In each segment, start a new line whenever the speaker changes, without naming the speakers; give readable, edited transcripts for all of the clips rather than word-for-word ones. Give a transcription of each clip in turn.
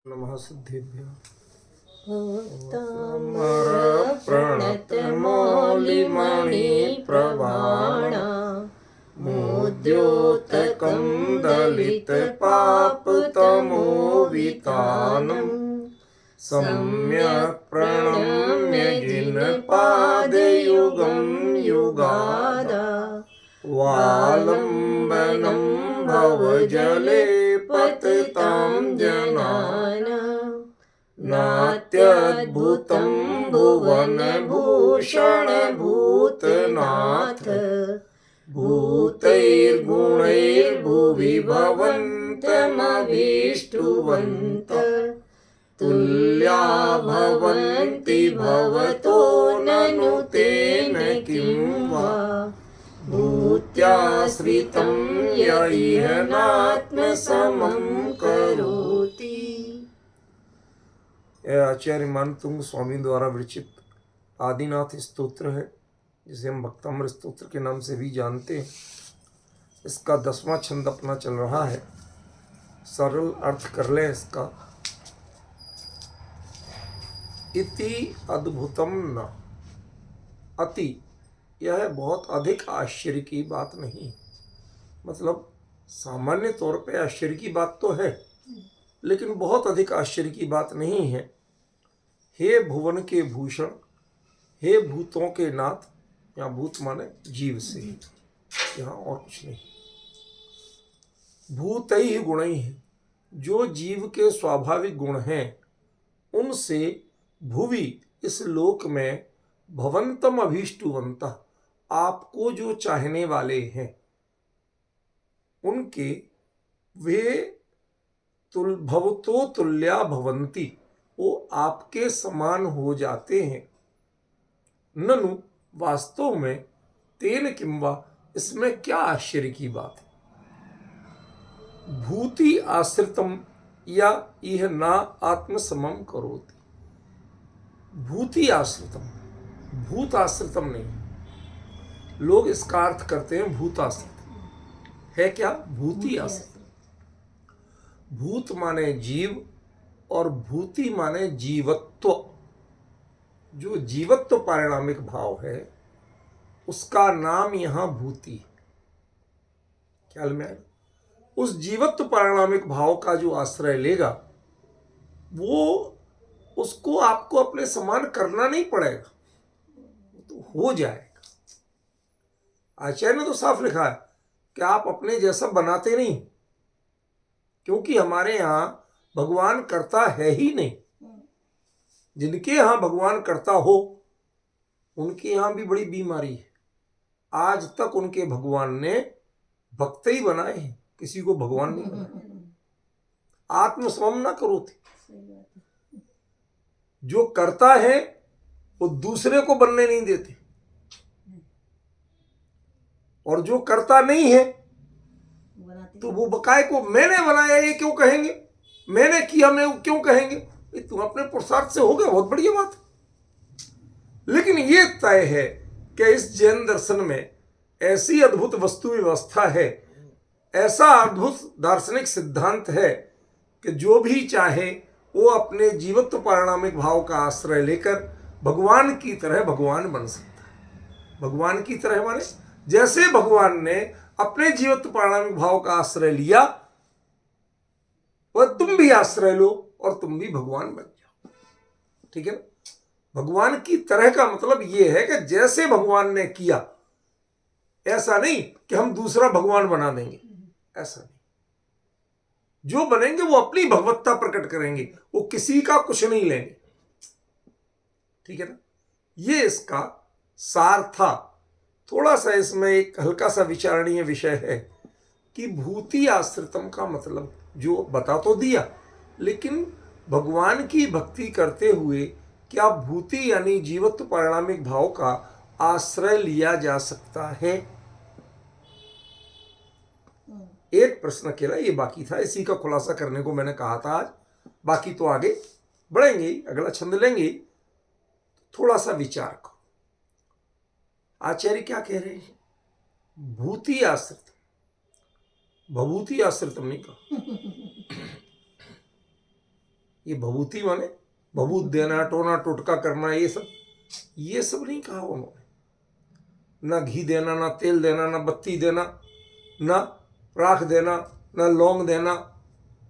नमः सिद्धिभ्यो
उत्तमर प्रणत मौलिमणि प्रवाण मुद्योतकं दलित पापतमोवितानं सम्यक् प्रणम्य जिनपादयुगं युगादा वालम्बनं भवजले पतितां जनानां नात्यद्भुतं भुवनभूषण भूतनाथ भूतैर्गुणैर्भुवि भवन्तमभीष्टुवन्त तुल्या भवन्ति भवतो ननु तेन किं वा भूत्याश्रितं य इह नात्मसमं करोति।
यह आचार्य मानतुंग स्वामी द्वारा विरचित आदिनाथ स्तोत्र है, जिसे हम भक्तामृत स्तोत्र के नाम से भी जानते हैं। इसका 10वां छंद अपना चल रहा है। सरल अर्थ कर लें इसका। इति अद्भुतम न, अति, यह बहुत अधिक आश्चर्य की बात नहीं। मतलब सामान्य तौर पे आश्चर्य की बात तो है, लेकिन बहुत अधिक आश्चर्य की बात नहीं है। हे भुवन के भूषण, हे भूतों के नाथ, या भूत माने जीव से ही, यहाँ और कुछ नहीं। भूतै ही गुण ही है, जो जीव के स्वाभाविक गुण हैं, उनसे भुवि, इस लोक में, भवंतम अभीष्टुवंता, आपको जो चाहने वाले हैं, उनके वे भवतो तुल्या भवंती, वो आपके समान हो जाते हैं। ननु, वास्तव में, तेन किंवा, इसमें क्या आश्चर्य की बात है। भूति आश्रितम या यह ना आत्मसमम करोति। भूति आश्रितम, भूत आश्रितम नहीं। लोग इसका अर्थ करते हैं भूत आश्रित है। क्या भूति आश्रित? भूत माने जीव और भूति माने जीवत्व। जो जीवत्व पारिणामिक भाव है, उसका नाम यहां भूति है। ख्याल में आए? उस जीवत्व पारिणामिक भाव का जो आश्रय लेगा, वो उसको आपको अपने समान करना नहीं पड़ेगा, तो हो जाएगा। आचार्य ने तो साफ लिखा है कि आप अपने जैसा बनाते नहीं, क्योंकि हमारे यहां भगवान करता है ही नहीं। जिनके यहां भगवान करता हो, उनके यहां भी बड़ी बीमारी है। आज तक उनके भगवान ने भक्त ही बनाए हैं, किसी को भगवान नहीं बनाया। आत्मसमम ना करो थे। जो करता है वो दूसरे को बनने नहीं देते, और जो करता नहीं है तो वो बकाए को मैंने बनाया ये क्यों कहेंगे, मैंने किया मैं क्यों कहेंगे। तुम अपने पुरुषार्थ से हो गए, बहुत बढ़िया बात है। लेकिन ये तय है कि इस जैन दर्शन में ऐसी अद्भुत वस्तु व्यवस्था है, ऐसा अद्भुत दार्शनिक सिद्धांत है कि जो भी चाहे वो अपने जीवत्व पारिणामिक भाव का आश्रय लेकर भगवान की तरह भगवान बन सकता है। भगवान की तरह माने जैसे भगवान ने अपने जीवत्व पारिणामिक भाव का आश्रय लिया, वह तुम भी आश्रय लो और तुम भी भगवान बन जाओ। ठीक है ना? भगवान की तरह का मतलब यह है कि जैसे भगवान ने किया, ऐसा नहीं कि हम दूसरा भगवान बना देंगे, ऐसा नहीं। जो बनेंगे वो अपनी भगवत्ता प्रकट करेंगे, वो किसी का कुछ नहीं लेंगे। ठीक है ना? ये इसका सार था। थोड़ा सा इसमें एक हल्का सा विचारणीय विषय है कि भूति आश्रितम का मतलब जो बता तो दिया, लेकिन भगवान की भक्ति करते हुए क्या भूति यानी जीवत्व पारिणामिक भाव का आश्रय लिया जा सकता है? एक प्रश्न अकेला ये बाकी था, इसी का खुलासा करने को मैंने कहा था आज। बाकी तो आगे बढ़ेंगे, अगला छंद लेंगे। थोड़ा सा विचार करो, आचार्य क्या कह रहे हैं। भूति आश्रित, भभूति आश्रितम नहीं कहा। ये भभूति माने भभूत देना, टोना टोटका करना, ये सब नहीं कहा उन्होंने। ना घी देना, ना तेल देना, ना बत्ती देना, ना राख देना, ना लौंग देना,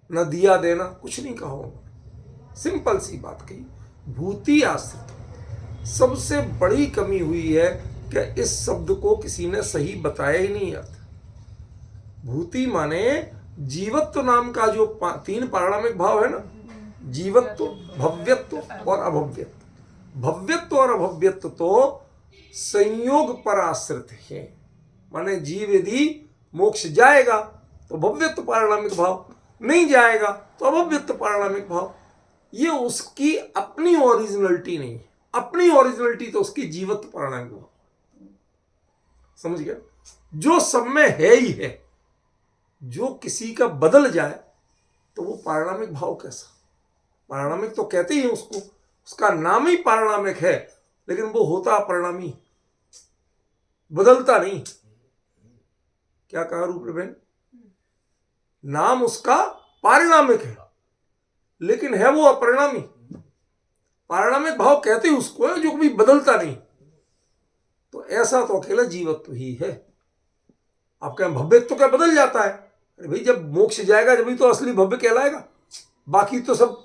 ना दिया देना, कुछ नहीं कहा उन्होंने। सिंपल सी बात कही, भूति आश्रित। सबसे बड़ी कमी हुई है कि इस शब्द को किसी ने सही बताया ही नहीं अर्थ। भूति माने जीवत्व नाम का जो 3 पारणामिक भाव है ना, जीवत्व, भव्यत्व और अभव्यत्व। भव्यत्व और अभव्यत्व तो संयोग पर आश्रित है। माने जीव यदि मोक्ष जाएगा तो भव्यत्व पारणामिक भाव, नहीं जाएगा तो अभव्यत्व पारणामिक भाव। ये उसकी अपनी ओरिजिनलिटी नहीं है। अपनी ओरिजिनलिटी तो उसकी जीवत्व पारणामिक भाव। समझ गया? जो सब में है ही है। जो किसी का बदल जाए तो वो पारणामिक भाव कैसा? पारणामिक तो कहते ही उसको, उसका नाम ही पारणामिक है, लेकिन वो होता परिणामी, बदलता नहीं। क्या कहा रूप बहन? नाम उसका पारिणामिक है, लेकिन है वो अपरिणामी। पारिणामिक भाव कहते ही उसको है जो कभी बदलता नहीं। तो ऐसा तो अकेला जीवत्व ही है। आप कहें भव्यत्व तो क्या बदल जाता है? अरे भाई, जब मोक्ष जाएगा जब ही तो असली भव्य कहलाएगा, बाकी तो सब,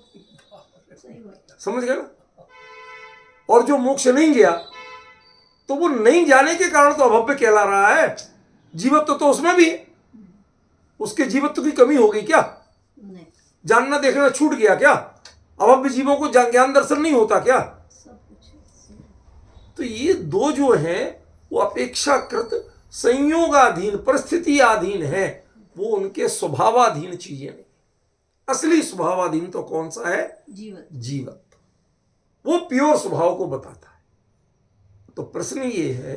समझ गए ना? और जो मोक्ष नहीं गया तो वो नहीं जाने के कारण तो अभव्य कहला रहा है। जीवत्व तो उसमें भी, उसके जीवत्व की कमी हो गई क्या? नहीं। जानना देखना छूट गया क्या? अभव्य जीवों को ज्ञान दर्शन नहीं होता क्या? तो ये दो जो हैं वो अपेक्षाकृत संयोगाधीन, परिस्थितियाधीन है। वो उनके स्वभावाधीन चीजें नहीं। असली स्वभावाधीन तो कौन सा है? जीवत्व। वो प्योर स्वभाव को बताता है। तो प्रश्न ये है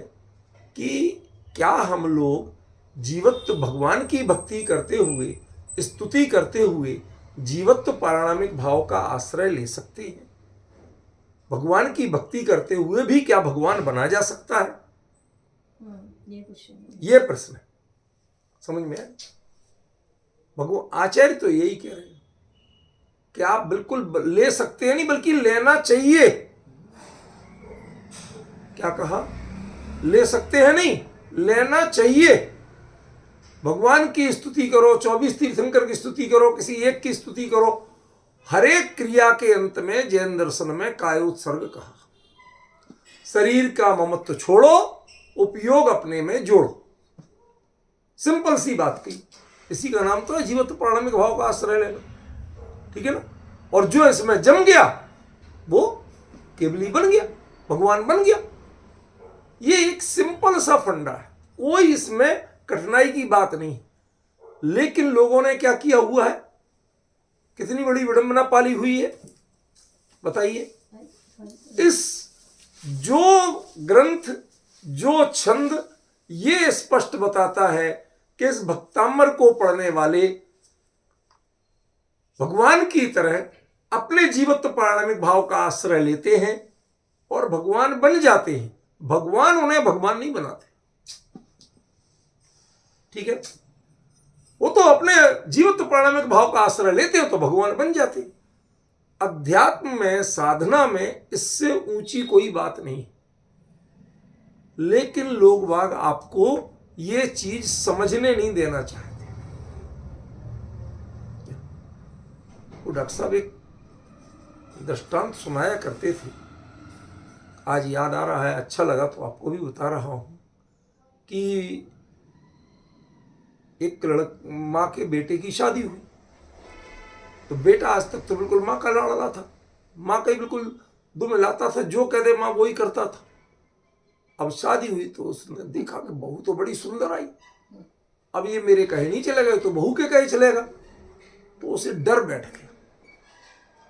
कि क्या हम लोग जीवत्व, भगवान की भक्ति करते हुए, स्तुति करते हुए जीवत्व पारणामिक भाव का आश्रय ले सकते हैं? भगवान की भक्ति करते हुए भी क्या भगवान बना जा सकता है? ये प्रश्न है। समझ में आया? भगवान आचार्य तो यही कह रहे हैं कि आप बिल्कुल ले सकते हैं नहीं, बल्कि लेना चाहिए। क्या कहा? ले सकते हैं नहीं, लेना चाहिए। भगवान की स्तुति करो, 24 तीर्थंकर की स्तुति करो, किसी एक की स्तुति करो। हर एक क्रिया के अंत में जैन दर्शन में कायोत्सर्ग कहा। शरीर का ममत्व छोड़ो, उपयोग अपने में जोड़ो। सिंपल सी बात कही। इसी का नाम तो है जीवत्व पारणामिक भाव का आश्रय लेना। ठीक है ना? और जो इसमें जम गया वो केवली बन गया, भगवान बन गया। ये एक सिंपल सा फंडा है, कोई इसमें कठिनाई की बात नहीं। लेकिन लोगों ने क्या किया हुआ है? कितनी बड़ी विडंबना पाली हुई है, बताइए। इस जो ग्रंथ, जो छंद ये स्पष्ट बताता है कि इस भक्तामर को पढ़ने वाले भगवान की तरह अपने जीवत्व पारणामिक भाव का आश्रय लेते हैं और भगवान बन जाते हैं। भगवान उन्हें भगवान नहीं बनाते। ठीक है? वो तो अपने जीवत्व पारणामिक भाव का आश्रय लेते हो तो भगवान बन जाते। अध्यात्म में, साधना में इससे ऊंची कोई बात नहीं। लेकिन लोग बाग आपको ये चीज समझने नहीं देना चाहते। वो डॉक्टर साहब एक दृष्टांत सुनाया करते थे, आज याद आ रहा है, अच्छा लगा तो आपको भी बता रहा हूं कि एक माँ के बेटे की शादी हुई। तो बेटा आज तक तो बिल्कुल माँ का लाडला था, माँ का ही बिल्कुल दुम लाता था, जो कह दे माँ वही करता था। अब शादी हुई तो उसने देखा कि बहू तो बड़ी सुंदर आई। अब ये मेरे कहे नहीं चलेगा तो बहू के कहे चलेगा। तो उसे डर बैठ गया।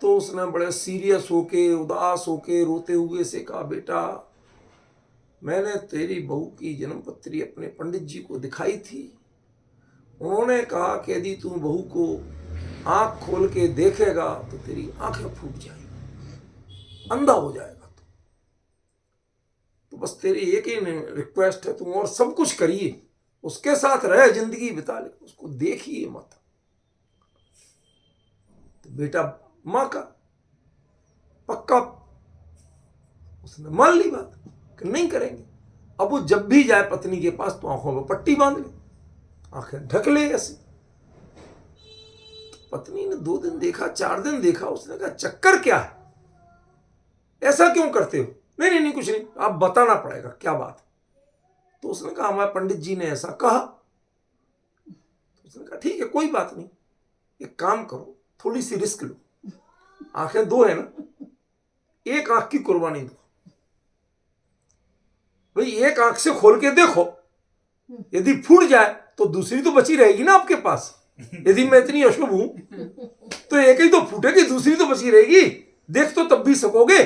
तो उसने बड़े सीरियस होके, उदास होके, रोते हुए से कहा, बेटा मैंने तेरी बहू की जन्मपत्री अपने पंडित जी को दिखाई थी। उन्होंने कहा कि यदि तू बहू को आंख खोल के देखेगा तो तेरी आंखें फूट जाएगी, अंधा हो जाएगा। तो बस तेरी एक ही रिक्वेस्ट है, तुम और सब कुछ करिए, उसके साथ रहे, जिंदगी बिता ले, उसको देखिए मत। तो बेटा माँ का। पक्का उसने मान ली बात कि नहीं करेंगे। अब वो जब भी जाए पत्नी के पास तो आंखों में पट्टी बांध ले, आंखें ढक ले ऐसे। पत्नी ने 2 दिन देखा, 4 दिन देखा, उसने कहा चक्कर क्या है, ऐसा क्यों करते हो? नहीं नहीं नहीं कुछ नहीं, आप बताना पड़ेगा क्या बात है। तो उसने कहा हमारे पंडित जी ने ऐसा कहा। तो उसने कहा ठीक है कोई बात नहीं, एक काम करो, थोड़ी सी रिस्क लो, आंखें 2 है ना, एक आंख की कुर्बानी दो भाई, एक आंख से खोल के देखो, यदि फूट जाए तो दूसरी तो बची रहेगी ना आपके पास। यदि मैं इतनी अशुभ हूं तो एक ही तो फूटेगी, दूसरी तो बची रहेगी, देख तो तब भी सकोगे।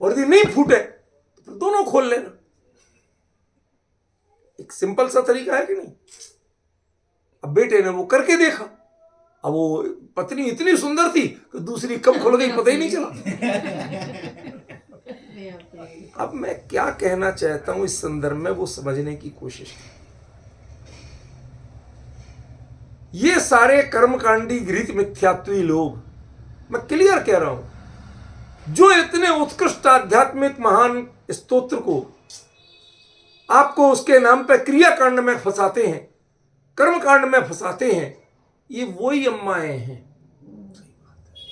और यदि नहीं फूटे तो फिर दोनों खोल लेना। एक सिंपल सा तरीका है कि नहीं। अब बेटे ने वो करके देखा, अब वो पत्नी इतनी सुंदर थी कि दूसरी कब खुल गई पता ही नहीं चला। अब मैं क्या कहना चाहता हूं इस संदर्भ में, वो समझने की कोशिश की। ये सारे कर्मकांडी घृत मिथ्यात्वी लोग, मैं क्लियर कह रहा हूं, जो इतने उत्कृष्ट आध्यात्मिक महान स्तोत्र को आपको उसके नाम पर क्रियाकांड में फंसाते हैं, कर्मकांड में फंसाते हैं, ये वही अम्माएं हैं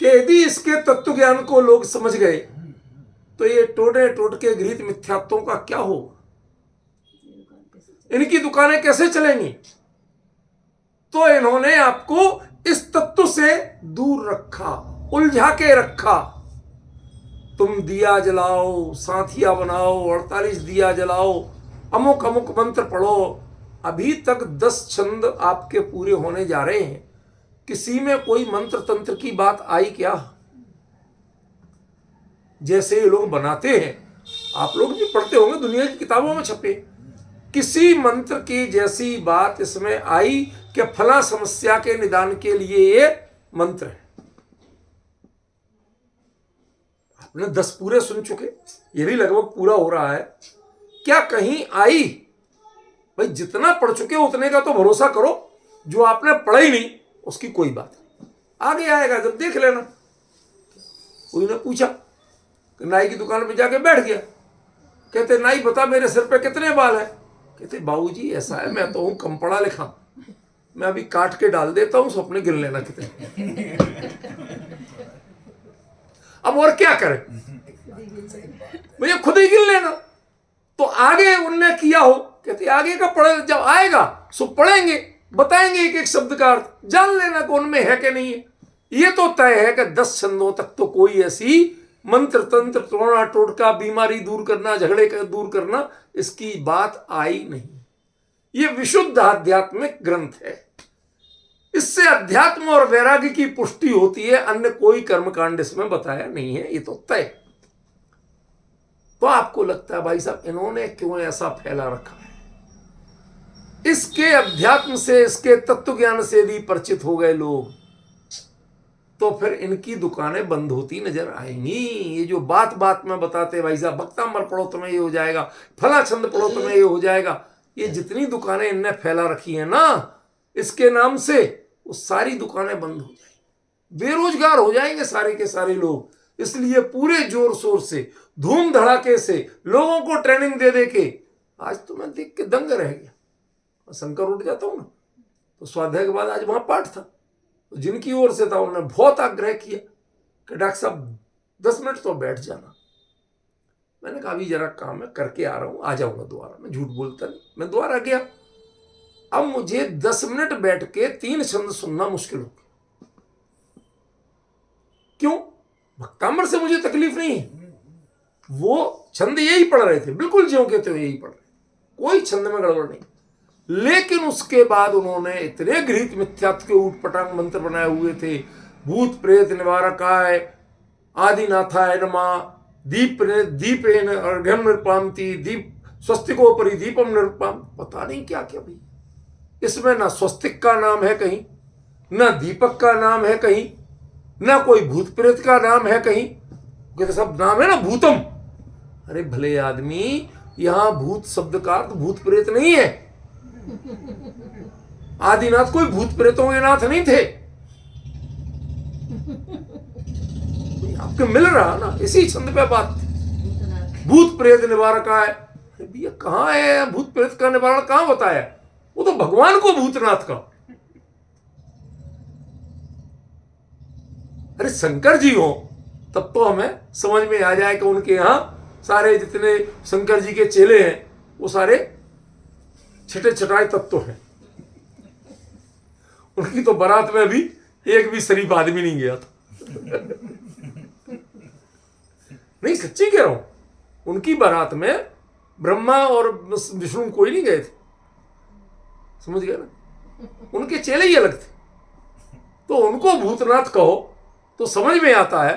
कि यदि इसके तत्व ज्ञान को लोग समझ गए तो ये टोटे टोटके घृत मिथ्यात्वों का क्या होगा, इनकी दुकानें कैसे चलेंगी। तो इन्होंने आपको इस तत्व से दूर रखा, उलझा के रखा। तुम दिया जलाओ, साथिया बनाओ, 48 दिया जलाओ, अमुक अमुक मंत्र पढ़ो। अभी तक 10 छंद आपके पूरे होने जा रहे हैं, किसी में कोई मंत्र तंत्र की बात आई क्या? जैसे ये लोग बनाते हैं, आप लोग भी पढ़ते होंगे, दुनिया की किताबों में छपे, किसी मंत्र की जैसी बात इसमें आई कि फला समस्या के निदान के लिए ये मंत्र है। आपने 10 पूरे सुन चुके, ये भी लगभग पूरा हो रहा है, क्या कहीं आई? भाई जितना पढ़ चुके उतने का तो भरोसा करो, जो आपने पढ़ा ही नहीं उसकी कोई बात नहीं, आगे आएगा जब देख लेना। कोई ने पूछा, नाई की दुकान पे जाके बैठ गया, कहते नाई बता मेरे सिर पे कितने बाल हैं? कहते बाबूजी ऐसा है, मैं तो हूं कम पढ़ा लिखा, मैं अभी काट के डाल देता हूं, अपने गिन लेना कितने। अब और क्या करें भैया, खुद ही गिन लेना। तो आगे उनने किया हो, कहते आगे का पढ़े, जब आएगा सो पढ़ेंगे, बताएंगे एक एक शब्द का अर्थ, जान लेना कि उनमें है कि नहीं है। ये तो तय है कि 10 छंदों तक तो कोई ऐसी मंत्र तंत्र टोना टोटका, बीमारी दूर करना, झगड़े का दूर करना, इसकी बात आई नहीं। ये विशुद्ध आध्यात्मिक ग्रंथ है, इससे अध्यात्म और वैराग्य की पुष्टि होती है, अन्य कोई कर्मकांड इसमें बताया नहीं है, ये तो तय। तो आपको लगता है भाई साहब इन्होंने क्यों ऐसा फैला रखा है? इसके अध्यात्म से, इसके तत्व ज्ञान से भी परिचित हो गए लोग, तो फिर इनकी दुकानें बंद होती नजर आएंगी। ये जो बात बात में बताते भाई साहब भक्तांबर पढ़ो तुम्हें ये हो जाएगा, फला छंद पढ़ो तुम्हें ये हो जाएगा, ये जितनी दुकानें इनने फैला रखी है ना इसके नाम से, वो सारी दुकानें बंद हो जाएंगी, बेरोजगार हो जाएंगे सारे के सारे लोग। इसलिए पूरे जोर शोर से, धूम धड़ाके से लोगों को ट्रेनिंग दे दे के, आज तो मैं देख के दंग रह गया, शंकर उठ जाता हूं ना। तो स्वाध्याय के बाद आज वहां पाठ था, तो जिनकी ओर से था उन्होंने बहुत आग्रह किया कि डॉक्टर साहब 10 मिनट तो बैठ जाना। मैंने कहा अभी जरा काम है, करके आ रहा हूं, आ जाऊंगा दोबारा। मैं झूठ बोलता नहीं, मैं दोबारा गया। अब मुझे 10 मिनट बैठ के 3 छंद सुनना मुश्किल हो गया। क्यों? भक्तांबर से मुझे तकलीफ नहीं है, वो छंद यही पढ़ रहे थे, बिल्कुल ज्यों कहते हो यही पढ़ रहे, कोई छंद में गड़बड़ नहीं। लेकिन उसके बाद उन्होंने इतने घृत मिथ्यात्व के ऊट पटांग मंत्र बनाए हुए थे, भूत प्रेत निवारकाय आदिनाथाय नमः, दीपेन अर्घ्यम निर्पामति, दीप स्वस्तिकोपरि दीपम निर्पाम, पता नहीं क्या क्या भाई। इसमें ना स्वस्तिक का नाम है कहीं, ना दीपक का नाम है कहीं, ना कोई भूत प्रेत का नाम है कहीं, तो सब नाम है ना भूतम। अरे भले आदमी, यहां भूत शब्द का अर्थ भूत प्रेत नहीं है। आदिनाथ कोई भूत प्रेतों के नाथ नहीं थे। आपके मिल रहा ना, इसी छंद पे बात थी। भूत प्रेत निवारक है, भैया कहाँ है भूत प्रेत का निवारण, कहाँ बताया? वो तो भगवान को भूतनाथ का। अरे शंकर जी हो तब तो हमें समझ में आ जाए कि उनके यहां सारे जितने शंकर जी के चेले हैं वो सारे छठे छठाई तत्व हैं। उनकी तो बारात में भी एक भी शरीफ आदमी नहीं गया था। नहीं सच्ची कह रहा हूं, उनकी बारात में ब्रह्मा और विष्णु कोई नहीं गए थे, समझ गए ना? उनके चेले ही अलग थे। तो उनको भूतनाथ कहो तो समझ में आता है,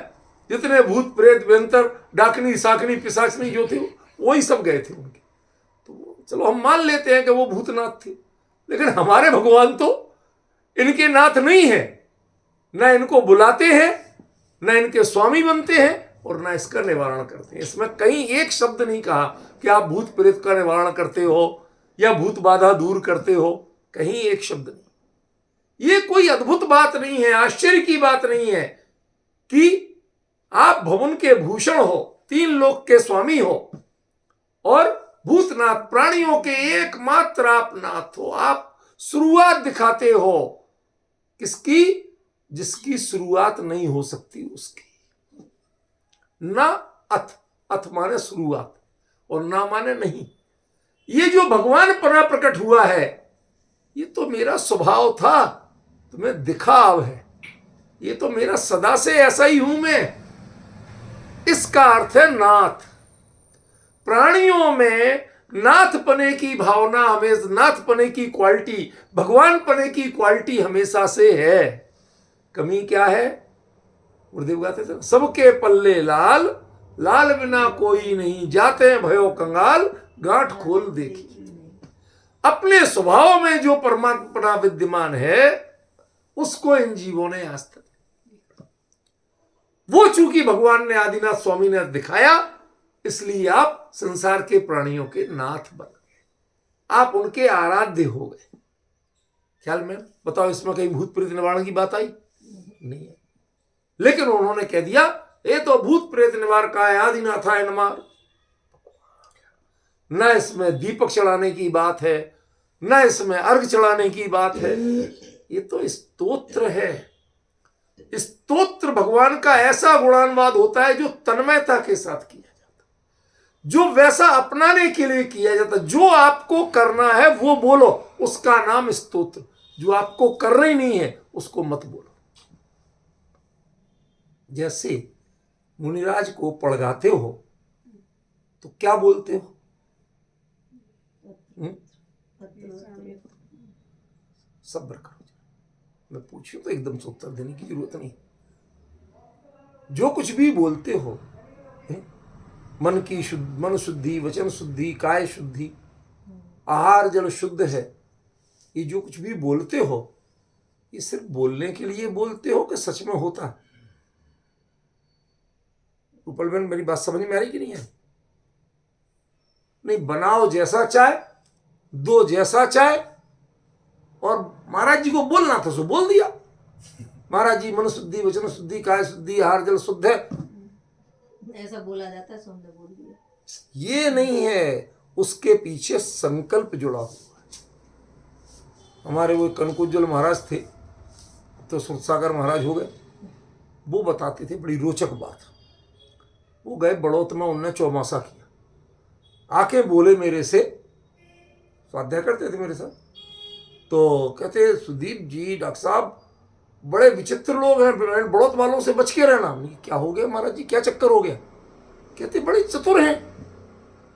जितने भूत प्रेत व्यंतर डाकनी साकनी पिशाचनी जो थे वही सब गए थे उनके। तो चलो हम मान लेते हैं कि वो भूतनाथ थे, लेकिन हमारे भगवान तो इनके नाथ नहीं है, ना इनको बुलाते हैं, ना इनके स्वामी बनते हैं, और ना इसका निवारण करते हैं। इसमें कहीं एक शब्द नहीं कहा कि आप भूत प्रेत का निवारण करते हो या भूत बाधा दूर करते हो, कहीं एक शब्द नहीं। ये कोई अद्भुत बात नहीं है, आश्चर्य की बात नहीं है कि आप भवन के भूषण हो, तीन लोक के स्वामी हो और भूतनाथ प्राणियों के एकमात्र आप नाथ हो। आप शुरुआत दिखाते हो किसकी? जिसकी शुरुआत नहीं हो सकती उसकी। ना अथ माने शुरुआत और ना माने नहीं। ये जो भगवान पना प्रकट हुआ है ये तो मेरा स्वभाव था, तुम्हें दिखा अब है, ये तो मेरा सदा से ऐसा ही हूं मैं। इसका अर्थ है नाथ। प्राणियों में नाथ पने की भावना, हमेशा नाथ पने की क्वालिटी, भगवान पने की क्वालिटी हमेशा से है। कमी क्या है? गुरुदेव गाते थे, सबके पल्ले लाल, लाल बिना कोई नहीं, जाते हैं भयो कंगाल, गांठ खोल देखी। अपने स्वभाव में जो परमात्मा विद्यमान है उसको इन जीवों ने आज तक, वो चूंकि भगवान ने आदिनाथ स्वामी ने दिखाया, इसलिए आप संसार के प्राणियों के नाथ बन गए, आप उनके आराध्य हो गए। ख्याल में बताओ, इसमें कहीं भूत प्रेत निवारण की बात आई? नहीं है। लेकिन उन्होंने कह दिया ये तो भूत प्रेत निवारक है, आदिनाथाय नमः। न इसमें दीपक चढ़ाने की बात है, न इसमें अर्घ चढ़ाने की बात है, ये तो स्तोत्र है। स्तोत्र भगवान का ऐसा गुणानुवाद होता है जो तन्मयता के साथ किया जाता, जो वैसा अपनाने के लिए किया जाता। जो आपको करना है वो बोलो, उसका नाम स्तोत्र। जो आपको करना ही नहीं है उसको मत बोलो। जैसे मुनिराज को पड़गाते हो तो क्या बोलते हो? सब्र करो। मैं पूछूं तो एकदम से उत्तर देने की जरूरत नहीं। जो कुछ भी बोलते हो, मन की शुद्ध, मन शुद्धि, वचन शुद्धि, काय शुद्धि, आहार जल शुद्ध है, ये जो कुछ भी बोलते हो ये सिर्फ बोलने के लिए बोलते हो कि सच में होता है? उपल बहन मेरी बात समझ में आ रही कि नहीं है? नहीं, बनाओ जैसा चाहे, दो जैसा चाहे, और महाराज जी को बोलना था सो बोल दिया। महाराज जी मन शुद्धि, वचन शुद्धि, काय शुद्धि, आहार जल शुद्ध है,
ऐसा बोला जाता है, हमने बोल दिया।
ये नहीं है, उसके पीछे संकल्प जुड़ा हुआ है। हमारे वो कनकोज्वल महाराज थे, तो सुरसागर महाराज हो गए। वो बताते थे बड़ी रोचक बात। वो गए बड़ौत में, उनने चौमासा किया, आके बोले मेरे से, स्वाध्याय करते थे मेरे साथ, तो कहते सुदीप जी डॉक्टर साहब बड़े विचित्र लोग हैं, बड़ौत वालों से बच के रहना। क्या हो गया महाराज जी, क्या चक्कर हो गया? कहते बड़े चतुर हैं।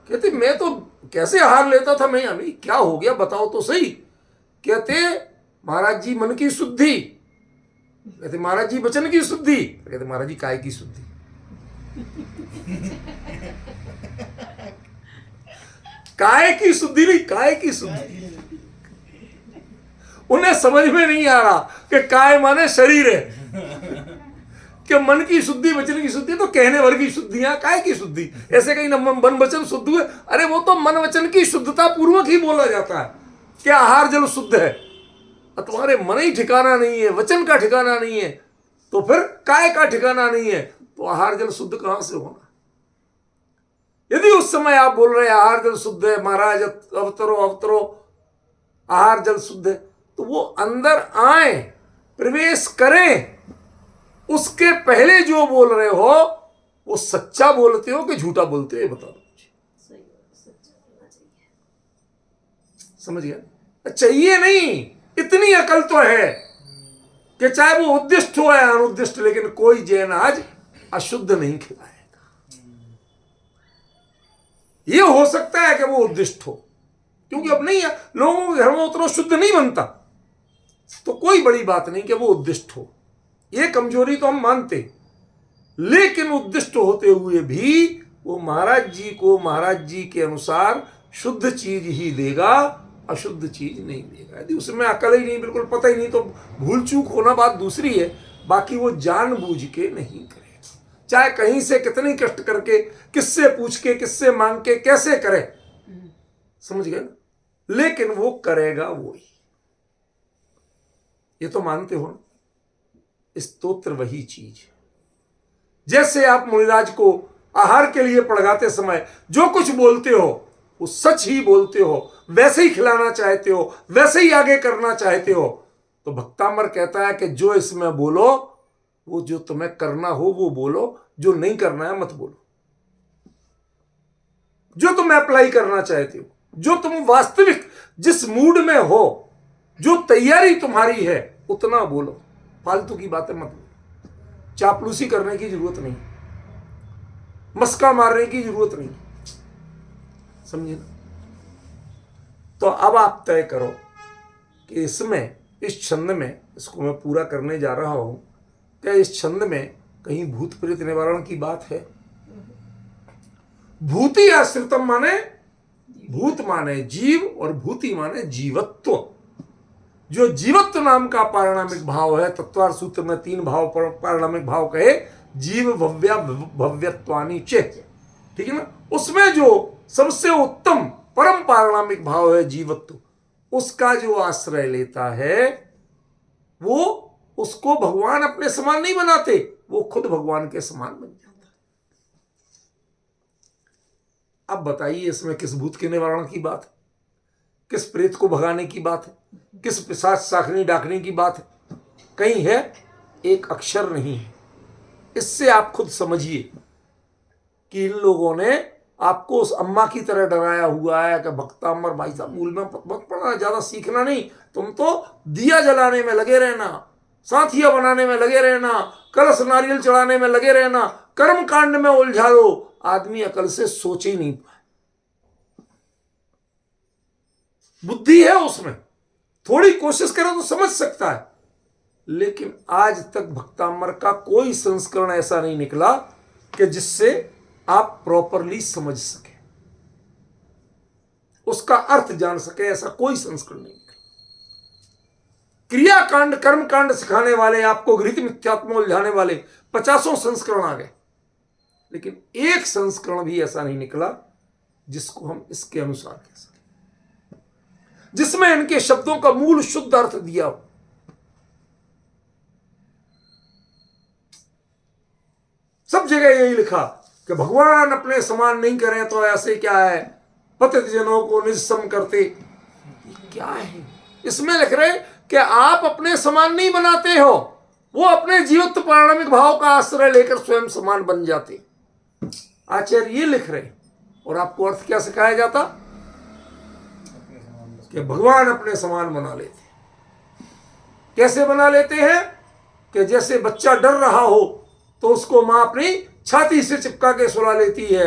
कहते मैं तो कैसे हार लेता था मैं, अभी क्या हो गया बताओ तो सही। कहते महाराज जी मन की शुद्धि, कहते महाराज जी वचन की शुद्धि, कहते महाराज जी काय की शुद्धि। काय की शुद्धि नहीं, काय की शुद्धि। उन्हें समझ में नहीं आ रहा कि काय माने शरीर है, कि मन की शुद्धि, वचन की शुद्धि तो कहने भर की शुद्धियां, काय की शुद्धि? ऐसे कहीं मन वचन शुद्ध हुए? अरे वो तो मन वचन की शुद्धता पूर्वक ही बोला जाता है कि आहार जल शुद्ध है। तुम्हारे मन ही ठिकाना नहीं है, वचन का ठिकाना नहीं है, तो फिर काय का ठिकाना नहीं है, तो तो आहार जल शुद्ध कहां से होना। यदि उस समय आप बोल रहे आहार जल शुद्ध है महाराज, अवतरो अवतरो, आहार जल शुद्ध है, तो वो अंदर आए, प्रवेश करें, उसके पहले जो बोल रहे हो वो सच्चा बोलते हो कि झूठा बोलते हो, ये बता दो मुझे।
सच्चा बोलना चाहिए।
समझ गया? चाहिए नहीं, इतनी अकल तो है कि चाहे वो उद्दिष्ट हो या अनुद्दिष्ट, लेकिन कोई जैन आज अशुद्ध नहीं खिलाएगा। ये हो सकता है कि वो उद्दिष्ट हो, क्योंकि अब नहीं है, लोगों के घर में उतना शुद्ध नहीं बनता, तो कोई बड़ी बात नहीं कि वो उद्दिष्ट हो, ये कमजोरी तो हम मानते, लेकिन उद्दिष्ट होते हुए भी वो महाराज जी को महाराज जी के अनुसार शुद्ध चीज ही देगा, अशुद्ध चीज नहीं देगा। यदि उसमें अकल ही नहीं, बिल्कुल पता ही नहीं, तो भूल चूक होना बात दूसरी है, बाकी वो जानबूझ के नहीं करेगा, चाहे कहीं से कितनी कष्ट करके, किससे पूछ के, किससे मांग के, कैसे करे, समझ गए ना, लेकिन वो करेगा वो ही। ये तो मानते हो ना, स्तोत्र वही चीज है। जैसे आप मुनिराज को आहार के लिए पड़गाते समय जो कुछ बोलते हो वो सच ही बोलते हो, वैसे ही खिलाना चाहते हो, वैसे ही आगे करना चाहते हो, तो भक्तामर कहता है कि जो इसमें बोलो वो जो तुम्हें करना हो वो बोलो, जो नहीं करना है मत बोलो। जो तुम अप्लाई करना चाहते हो, जो तुम वास्तविक जिस मूड में हो, जो तैयारी तुम्हारी है, उतना बोलो, फालतू की बातें मत बोलो। चापलूसी करने की जरूरत नहीं, मस्का मारने की जरूरत नहीं, समझे ना। तो अब आप तय करो कि इसमें, इस छंद में, इसको मैं पूरा करने जा रहा हूं, क्या इस छंद में कहीं भूत प्रेत निवारण की बात है? भूति आश्रितम माने भूत माने जीव, और भूति माने जीवत्व। जो जीवत्व नाम का पारिणामिक भाव है, तत्वार सूत्र में 3 भाव पारिणामिक भाव कहे, जीव भव्या भव्यत्वानि चेत, ठीक है ना, उसमें जो सबसे उत्तम परम पारिणामिक भाव है जीवत्व, उसका जो आश्रय लेता है वो, उसको भगवान अपने समान नहीं बनाते, वो खुद भगवान के समान बन जाता है। अब बताइए इसमें किस भूत के निवारण की बात है, किस प्रेत को भगाने की बात है, किस पिशाच साखनी डाकने की बात है? कहीं है? एक अक्षर नहीं है। इससे आप खुद समझिए कि इन लोगों ने आपको उस अम्मा की तरह डराया हुआ है कि भक्तामर भाई साहब मूल में मत पढ़ना, ज्यादा सीखना नहीं, तुम तो दिया जलाने में लगे रहना, साथिया बनाने में लगे रहना, कलश नारियल चढ़ाने में लगे रहना, कर्म कांड में उलझा दो। आदमी अकल से सोच ही नहीं पाए, बुद्धि है उसमें, थोड़ी कोशिश करे तो समझ सकता है, लेकिन आज तक भक्तामर का कोई संस्करण ऐसा नहीं निकला कि जिससे आप प्रॉपरली समझ सके, उसका अर्थ जान सके, ऐसा कोई संस्करण नहीं निकला। क्रियाकांड कर्मकांड सिखाने वाले, आपको घृत मिथ्यात्व में उलझाने वाले 50 संस्करण आ गए, लेकिन एक संस्करण भी ऐसा नहीं निकला जिसको हम इसके अनुसार कह सके, जिसमें इनके शब्दों का मूल शुद्ध अर्थ दिया हो। सब जगह यही लिखा कि भगवान अपने समान नहीं करें तो ऐसे क्या है, पतित जनों को निज सम करते, क्या है इसमें लिख रहे कि आप अपने समान नहीं बनाते हो, वो अपने जीवत्व पारिणामिक भाव का आश्रय लेकर स्वयं समान बन जाते। आचार्य ये लिख रहे, और आपको अर्थ क्या सिखाया जाता कि भगवान अपने समान बना लेते। कैसे बना लेते हैं? कि जैसे बच्चा डर रहा हो तो उसको मां अपनी छाती से चिपका के सुला लेती है,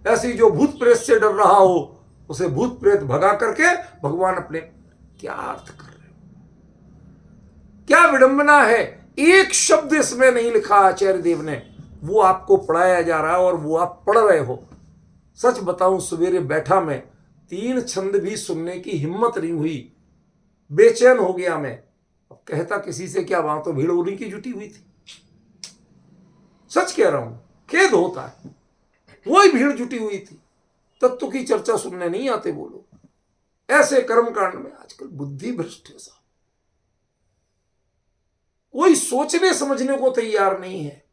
ऐसी जो भूत प्रेत से डर रहा हो उसे भूत प्रेत भगा करके भगवान अपने। क्या अर्थ कर रहे हो? क्या विडंबना है! एक शब्द इसमें नहीं लिखा आचार्य देव ने, वो आपको पढ़ाया जा रहा है और वो आप पढ़ रहे हो। सच बताऊं, सवेरे बैठा मैं, 3 छंद भी सुनने की हिम्मत नहीं हुई, बेचैन हो गया मैं। अब कहता किसी से क्या, वहां तो भीड़ उन्हीं की जुटी हुई थी। सच कह रहा हूं, खेद होता है, वही भीड़ जुटी हुई थी। तत्व की चर्चा सुनने नहीं आते वो लोग। ऐसे कर्मकांड में आजकल बुद्धि भ्रष्ट है साहब, कोई सोचने समझने को तैयार नहीं है।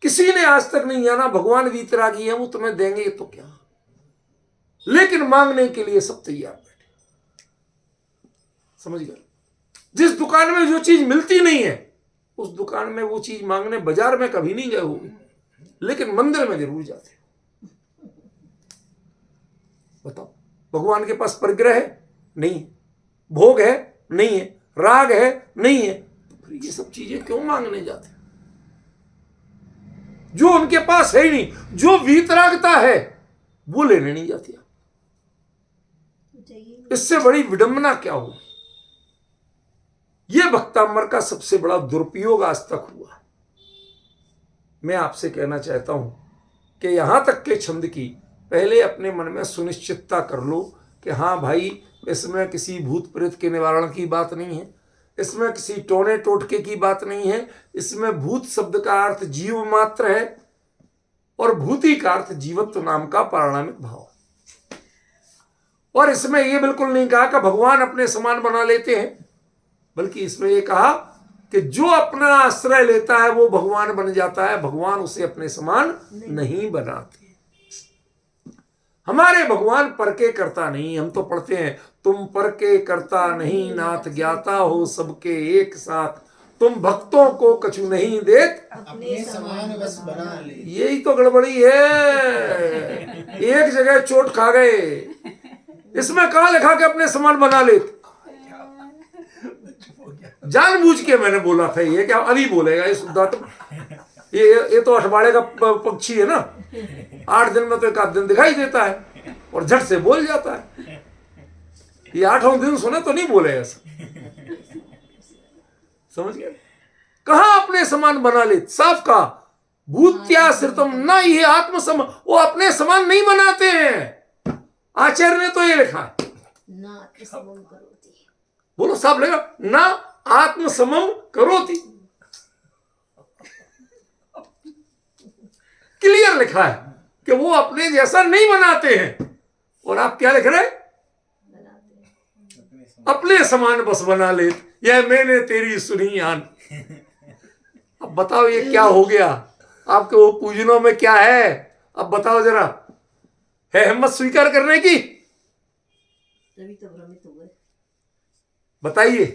किसी ने आज तक नहीं जाना। भगवान वीतरागी है, वो तुम्हें देंगे तो क्या, लेकिन मांगने के लिए सब तैयार बैठे। समझ गए? जिस दुकान में जो चीज मिलती नहीं है उस दुकान में वो चीज मांगने बाजार में कभी नहीं गए होंगे, लेकिन मंदिर में जरूर जाते। बताओ, भगवान के पास परिग्रह है? नहीं है। भोग है? नहीं है। राग है? नहीं है। तो फिर ये सब चीजें क्यों मांगने जाते? जो उनके पास है ही नहीं, जो वीतरागता है वो लेने नहीं जाती। इससे बड़ी विडंबना क्या हो? यह भक्तामर का सबसे बड़ा दुरुपयोग आज तक हुआ। मैं आपसे कहना चाहता हूं कि यहां तक के छंद की पहले अपने मन में सुनिश्चितता कर लो कि हाँ भाई, इसमें किसी भूत प्रेत के निवारण की बात नहीं है, इसमें किसी टोने टोटके की बात नहीं है। इसमें भूत शब्द का अर्थ जीव मात्र है और भूति का अर्थ जीवत्व नाम का पारणामिक भाव। और इसमें यह बिल्कुल नहीं कहा कि भगवान अपने समान बना लेते हैं, बल्कि इसमें यह कहा कि जो अपना आश्रय लेता है वो भगवान बन जाता है, भगवान उसे अपने समान नहीं बनाते। हमारे भगवान पर के करता नहीं। हम तो पढ़ते हैं, तुम पर के करता नहीं नाथ, ज्ञाता हो सबके एक साथ, तुम भक्तों को कछु नहीं देत,
अपने समान बस बना ले।
यही तो गड़बड़ी है। एक जगह चोट खा गए। इसमें कहां लिखा कि अपने समान बना ले? जानबूझ के मैंने बोला था। ये क्या अभी बोलेगा ये शुद्धात्मा? ये तो अठवाड़े का पक्षी है ना, 8 दिन में तो 1 आध दिन दिखाई देता है और झट से बोल जाता है। ये 8वां दिन सुने तो नहीं बोलेगा। समझ गए? कहां अपने समान बना ले? साफ कहा, भूत्याश्रितम न ये आत्मसम, वो अपने समान नहीं बनाते हैं। आचार्य ने तो ये लिखा है, बोलो साफ लेगा, ना आत्मसमम करोति। क्लियर लिखा है कि वो अपने जैसा नहीं बनाते हैं। और आप क्या लिख रहे हैं? अपने समान बस बना ले, यह मैंने तेरी सुनी आन। अब बताओ ये क्या हो गया? आपके वो पूजनों में क्या है? अब बताओ जरा, है हिम्मत स्वीकार करने की?
तभी तो भ्रमित हो गए।
बताइए।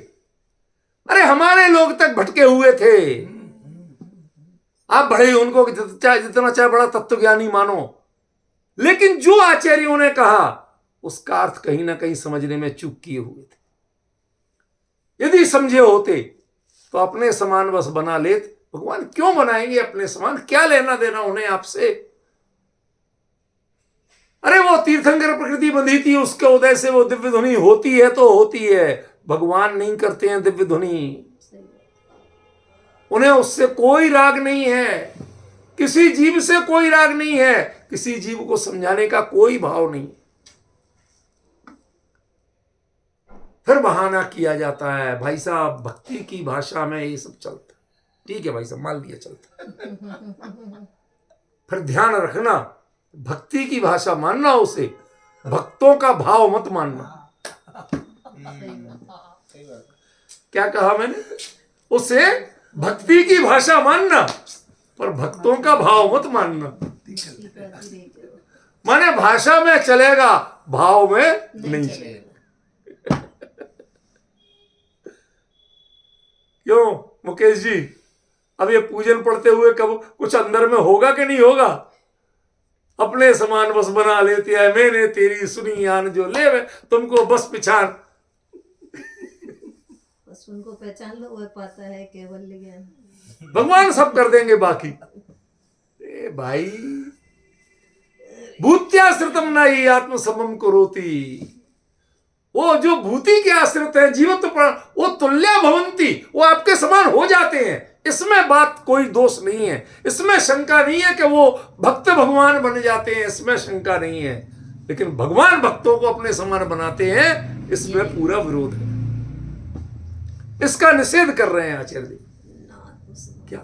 अरे हमारे लोग तक भटके हुए थे। आप बड़े उनको जितना चाहे बड़ा तत्वज्ञानी मानो, लेकिन जो आचार्यों ने कहा उसका अर्थ कहीं ना कहीं समझने में चूक किए हुए थे। यदि समझे होते तो अपने समान बस बना लेते। भगवान क्यों बनाएंगे अपने समान? क्या लेना देना उन्हें आपसे? अरे वो तीर्थंकर प्रकृति बंधी थी, उसके उदय से वो दिव्य ध्वनि होती है तो होती है। भगवान नहीं करते हैं दिव्य ध्वनि, उन्हें उससे कोई राग नहीं है। किसी जीव से कोई राग नहीं है, किसी जीव को समझाने का कोई भाव नहीं। फिर बहाना किया जाता है, भाई साहब भक्ति की भाषा में ये सब चलता है। ठीक है भाई साहब, मान लिया चलता। फिर ध्यान रखना, भक्ति की भाषा मानना, उसे भक्तों का भाव मत मानना। क्या कहा मैंने? उसे भक्ति की भाषा मानना पर भक्तों का भाव मत मानना। माने भाषा में चलेगा, भाव में नहीं चलेगा। क्यों मुकेश जी, अब ये पूजन पढ़ते हुए कब कुछ अंदर में होगा कि नहीं होगा? अपने समान बस बना लेती है, मैंने तेरी सुनी आन, जो ले तुमको बस पिछान।
बस उनको पहचान लो, वह पाता है केवल ज्ञान।
भगवान सब कर देंगे बाकी। ए भाई, भूत्याश्रितम न ही आत्मसमम करोति। वो जो भूति के आश्रित है, जीवत्व पर वो तुल्या भवंती, वो आपके समान हो जाते हैं। इसमें बात कोई दोष नहीं है, इसमें शंका नहीं है कि वो भक्त भगवान बन जाते हैं, इसमें शंका नहीं है। लेकिन भगवान भक्तों को अपने समान बनाते हैं, इसमें पूरा विरोध है। इसका निषेध कर रहे हैं आचार्य जी। क्या?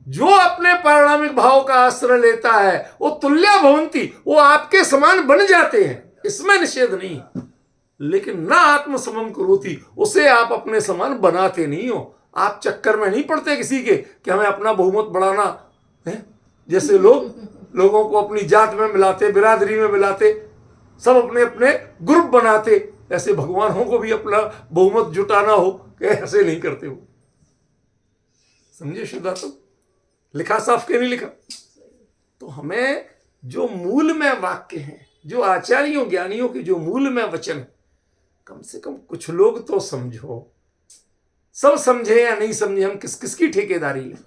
जो अपने पारणामिक भाव का आश्रय लेता है वो तुल्या भवंती, वो आपके समान बन जाते हैं, इसमें निषेध नहीं। लेकिन ना आत्मसमम करोति, उसे आप अपने समान बनाते नहीं हो। आप चक्कर में नहीं पड़ते किसी के कि हमें अपना बहुमत बढ़ाना हैं? जैसे लोगों को अपनी जात में मिलाते, बिरादरी में मिलाते, सब अपने अपने ग्रुप बनाते, ऐसे भगवानों को भी अपना बहुमत जुटाना हो कि ऐसे नहीं करते हो। समझे शुद्धात्म? लिखा साफ के नहीं लिखा? तो हमें जो मूल में वाक्य हैं, जो आचार्यों ज्ञानियों के जो मूल में वचन, कम से कम कुछ लोग तो समझो। सब समझे या नहीं समझे, हम किस किस की ठेकेदारी लें,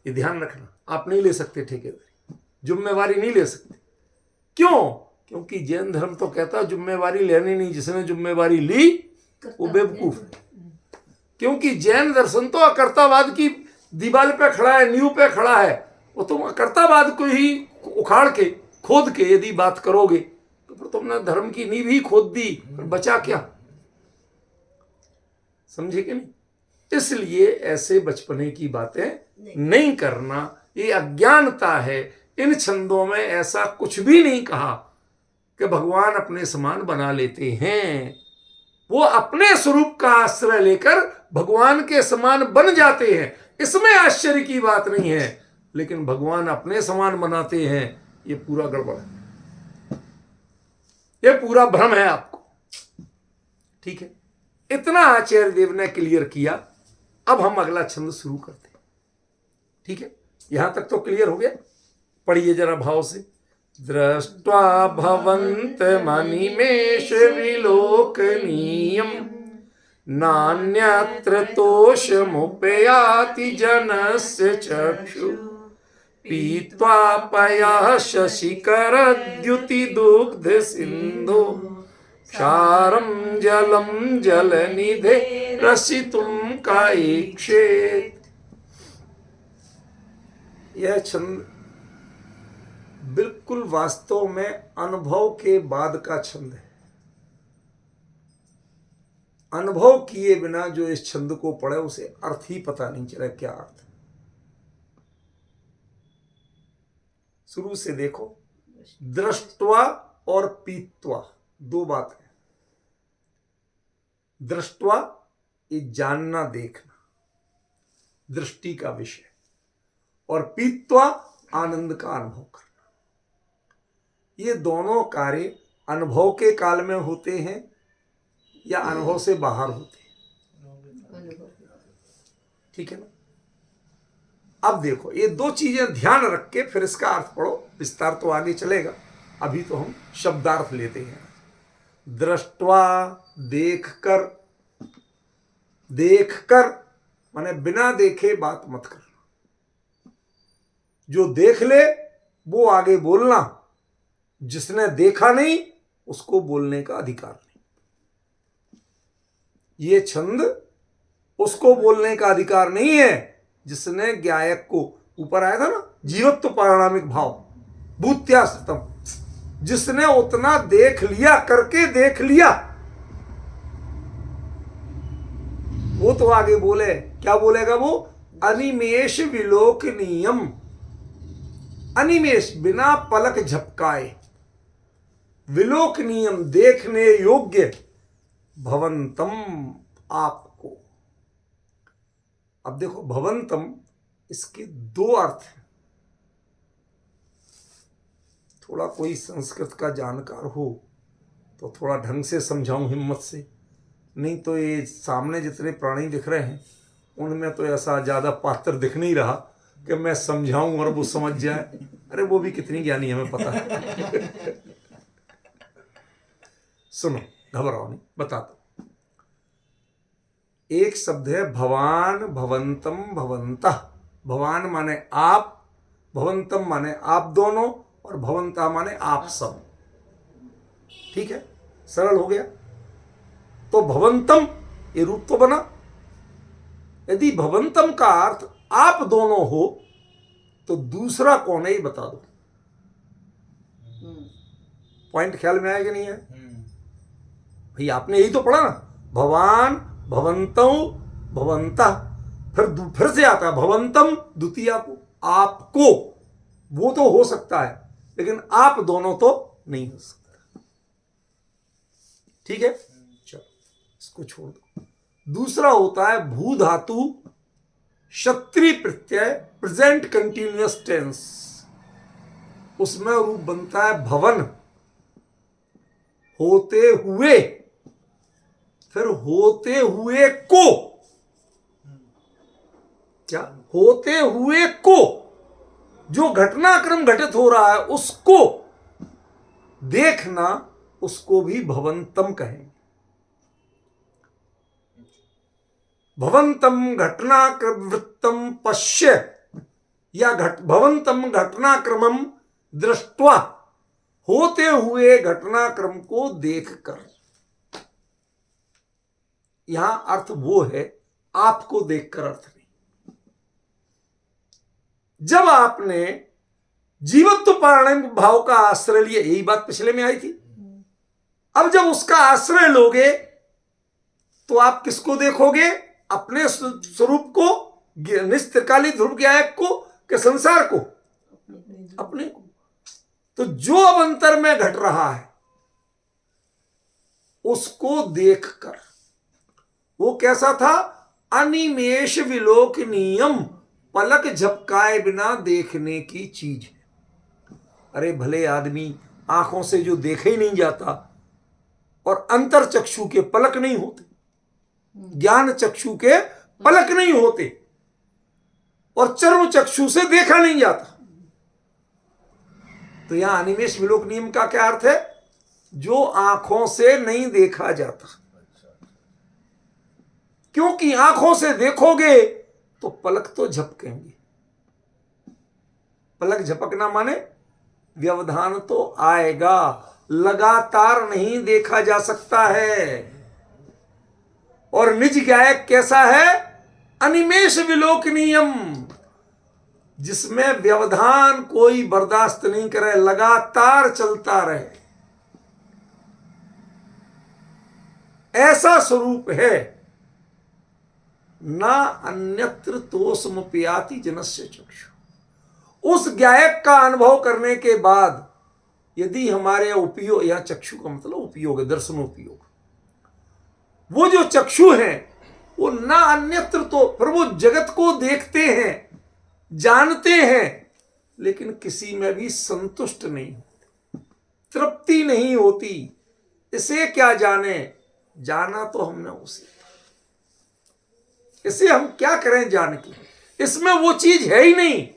ये ध्यान रखना। आप नहीं ले सकते ठेकेदारी, जिम्मेवारी नहीं ले सकते। क्यों? क्योंकि जैन धर्म तो कहता है जिम्मेवारी लेनी नहीं, जिसने जिम्मेवारी ली वो बेवकूफ है। क्योंकि जैन दर्शन तो अकर्तावाद की दीवार पे खड़ा है, नींव पे खड़ा है। वो तुम अकर्तावाद को ही उखाड़ के, खोद के यदि बात करोगे तो फिर तुमने धर्म की नींव ही खोद दी, फिर बचा क्या? समझे कि नहीं? इसलिए ऐसे बचपने की बातें नहीं करना, ये अज्ञानता है। इन छंदों में ऐसा कुछ भी नहीं कहा कि भगवान अपने समान बना लेते हैं। वो अपने स्वरूप का आश्रय लेकर भगवान के समान बन जाते हैं, इसमें आश्चर्य की बात नहीं है। लेकिन भगवान अपने समान बनाते हैं, ये पूरा गड़बड़ है, ये पूरा भ्रम है आपको। ठीक है, इतना आचार्य देव ने क्लियर किया। अब हम अगला छंद शुरू करते हैं। ठीक है, यहां तक तो क्लियर हो गया। पढ़िए जरा भाव से। दृष्ट्वा भवन्तमनिमेष विलोकनीयम् नान्यत्र तोषमुपयाति जनस्य चक्षु पीत्वा पयः शशिकरद्युतिदुग्ध सिन्धु क्षारं जलं जलनिधे रसितुं कायेक्षेत्। यह छंद बिल्कुल वास्तव में अनुभव के बाद का छंद है। अनुभव किए बिना जो इस छंद को पढ़े उसे अर्थ ही पता नहीं चला क्या अर्थ है। शुरू से देखो, दृष्टवा और पीत्वा दो बात है। दृष्टवा ये जानना, देखना, दृष्टि का विषय, और पीत्वा आनंद का अनुभव करना। ये दोनों कार्य अनुभव के काल में होते हैं या अनुभव से बाहर होते हैं? ठीक है ना? अब देखो, ये दो चीजें ध्यान रख के फिर इसका अर्थ पढ़ो। विस्तार तो आगे चलेगा, अभी तो हम शब्दार्थ लेते हैं। दृष्टवा देखकर, देखकर माने बिना देखे बात मत करना। जो देख ले वो आगे बोलना, जिसने देखा नहीं उसको बोलने का अधिकार नहीं। ये छंद उसको बोलने का अधिकार नहीं है जिसने ज्ञायक को, ऊपर आया था ना जीवत्व पारिणामिक भाव, भूत्यास्तम, जिसने उतना देख लिया, करके देख लिया, वो तो आगे बोले। क्या बोलेगा वो? अनिमेष विलोकनीयम। अनिमेष बिना पलक झपकाए, विलोकनीयम देखने योग्य, भवंतम आपको। अब देखो, भवंतम इसके दो अर्थ हैं। थोड़ा कोई संस्कृत का जानकार हो तो थोड़ा ढंग से समझाऊं हिम्मत से, नहीं तो ये सामने जितने प्राणी दिख रहे हैं उनमें तो ऐसा ज़्यादा पात्र दिख नहीं रहा कि मैं समझाऊं और वो समझ जाए। अरे वो भी कितनी ज्ञानी हमें पता है। सुनो, घबराओ नहीं, बताता हूं। एक शब्द है भवान, भवंतम, भवंतः। भवान माने आप, भवंतम माने आप दोनों, और भवंता माने आप सब। ठीक है, सरल हो गया। तो भवंतम ये रूप तो बना। यदि भवंतम का अर्थ आप दोनों हो तो दूसरा कौन है ये बता दो। पॉइंट ख्याल में आया कि नहीं है? भाई आपने यही तो पढ़ा ना, भवान, भवंतौ, भवंतः, फिर से आता है भवंतम द्वितीया को, आपको। वो तो हो सकता है लेकिन आप दोनों तो नहीं हो सकता। ठीक है, चलो इसको छोड़ दो। दूसरा होता है भू धातु क्षत्रिय प्रत्यय प्रेजेंट कंटिन्यूअस टेंस, उसमें रूप बनता है भवन, होते हुए, फिर होते हुए को, क्या होते हुए को, जो घटनाक्रम घटित हो रहा है उसको देखना, उसको भी भवंतम कहेंगे। भवंतम घटनावृत्तम पश्य या भवंतम घटनाक्रमम दृष्ट्वा, होते हुए घटनाक्रम को देखकर। यहां अर्थ वो है, आपको देखकर अर्थ नहीं। जब आपने जीवत्व पारणिक भाव का आश्रय लिया, यही बात पिछले में आई थी, अब जब उसका आश्रय लोगे तो आप किसको देखोगे? अपने स्वरूप को, निस्त्रिकाली ध्रुव ज्ञायक को, कि संसार को? अपने को। तो जो अब अंतर में घट रहा है उसको देखकर, वो कैसा था? अनिमेष विलोकनीयम, पलक झपकाए बिना देखने की चीज है। अरे भले आदमी आंखों से जो देखे ही नहीं जाता, और अंतर चक्षु के पलक नहीं होते, ज्ञान चक्षु के पलक नहीं होते, और चर्म चक्षु से देखा नहीं जाता। तो यहां अनिमेष विलोक नियम का क्या अर्थ है? जो आंखों से नहीं देखा जाता, क्योंकि आंखों से देखोगे तो पलक तो झपकेंगे। पलक झपकना माने व्यवधान तो आएगा, लगातार नहीं देखा जा सकता है। और निज गायक कैसा है? अनिमेष विलोकनीयम, जिसमें व्यवधान कोई बर्दाश्त नहीं करे, लगातार चलता रहे, ऐसा स्वरूप है। ना अन्यत्र तोषमुपयाति जनस्य चक्षु। उस गायक का अनुभव करने के बाद यदि हमारे उपयोग, या चक्षु का मतलब उपयोग है, दर्शनोपयोग, वो जो चक्षु हैं वो ना अन्यत्र, तो फिर वो जगत को देखते हैं, जानते हैं, लेकिन किसी में भी संतुष्ट नहीं होते, तृप्ति नहीं होती। इसे क्या जाने? जाना तो हमने उसे, इसे हम क्या करें जान के? इसमें वो चीज है ही नहीं।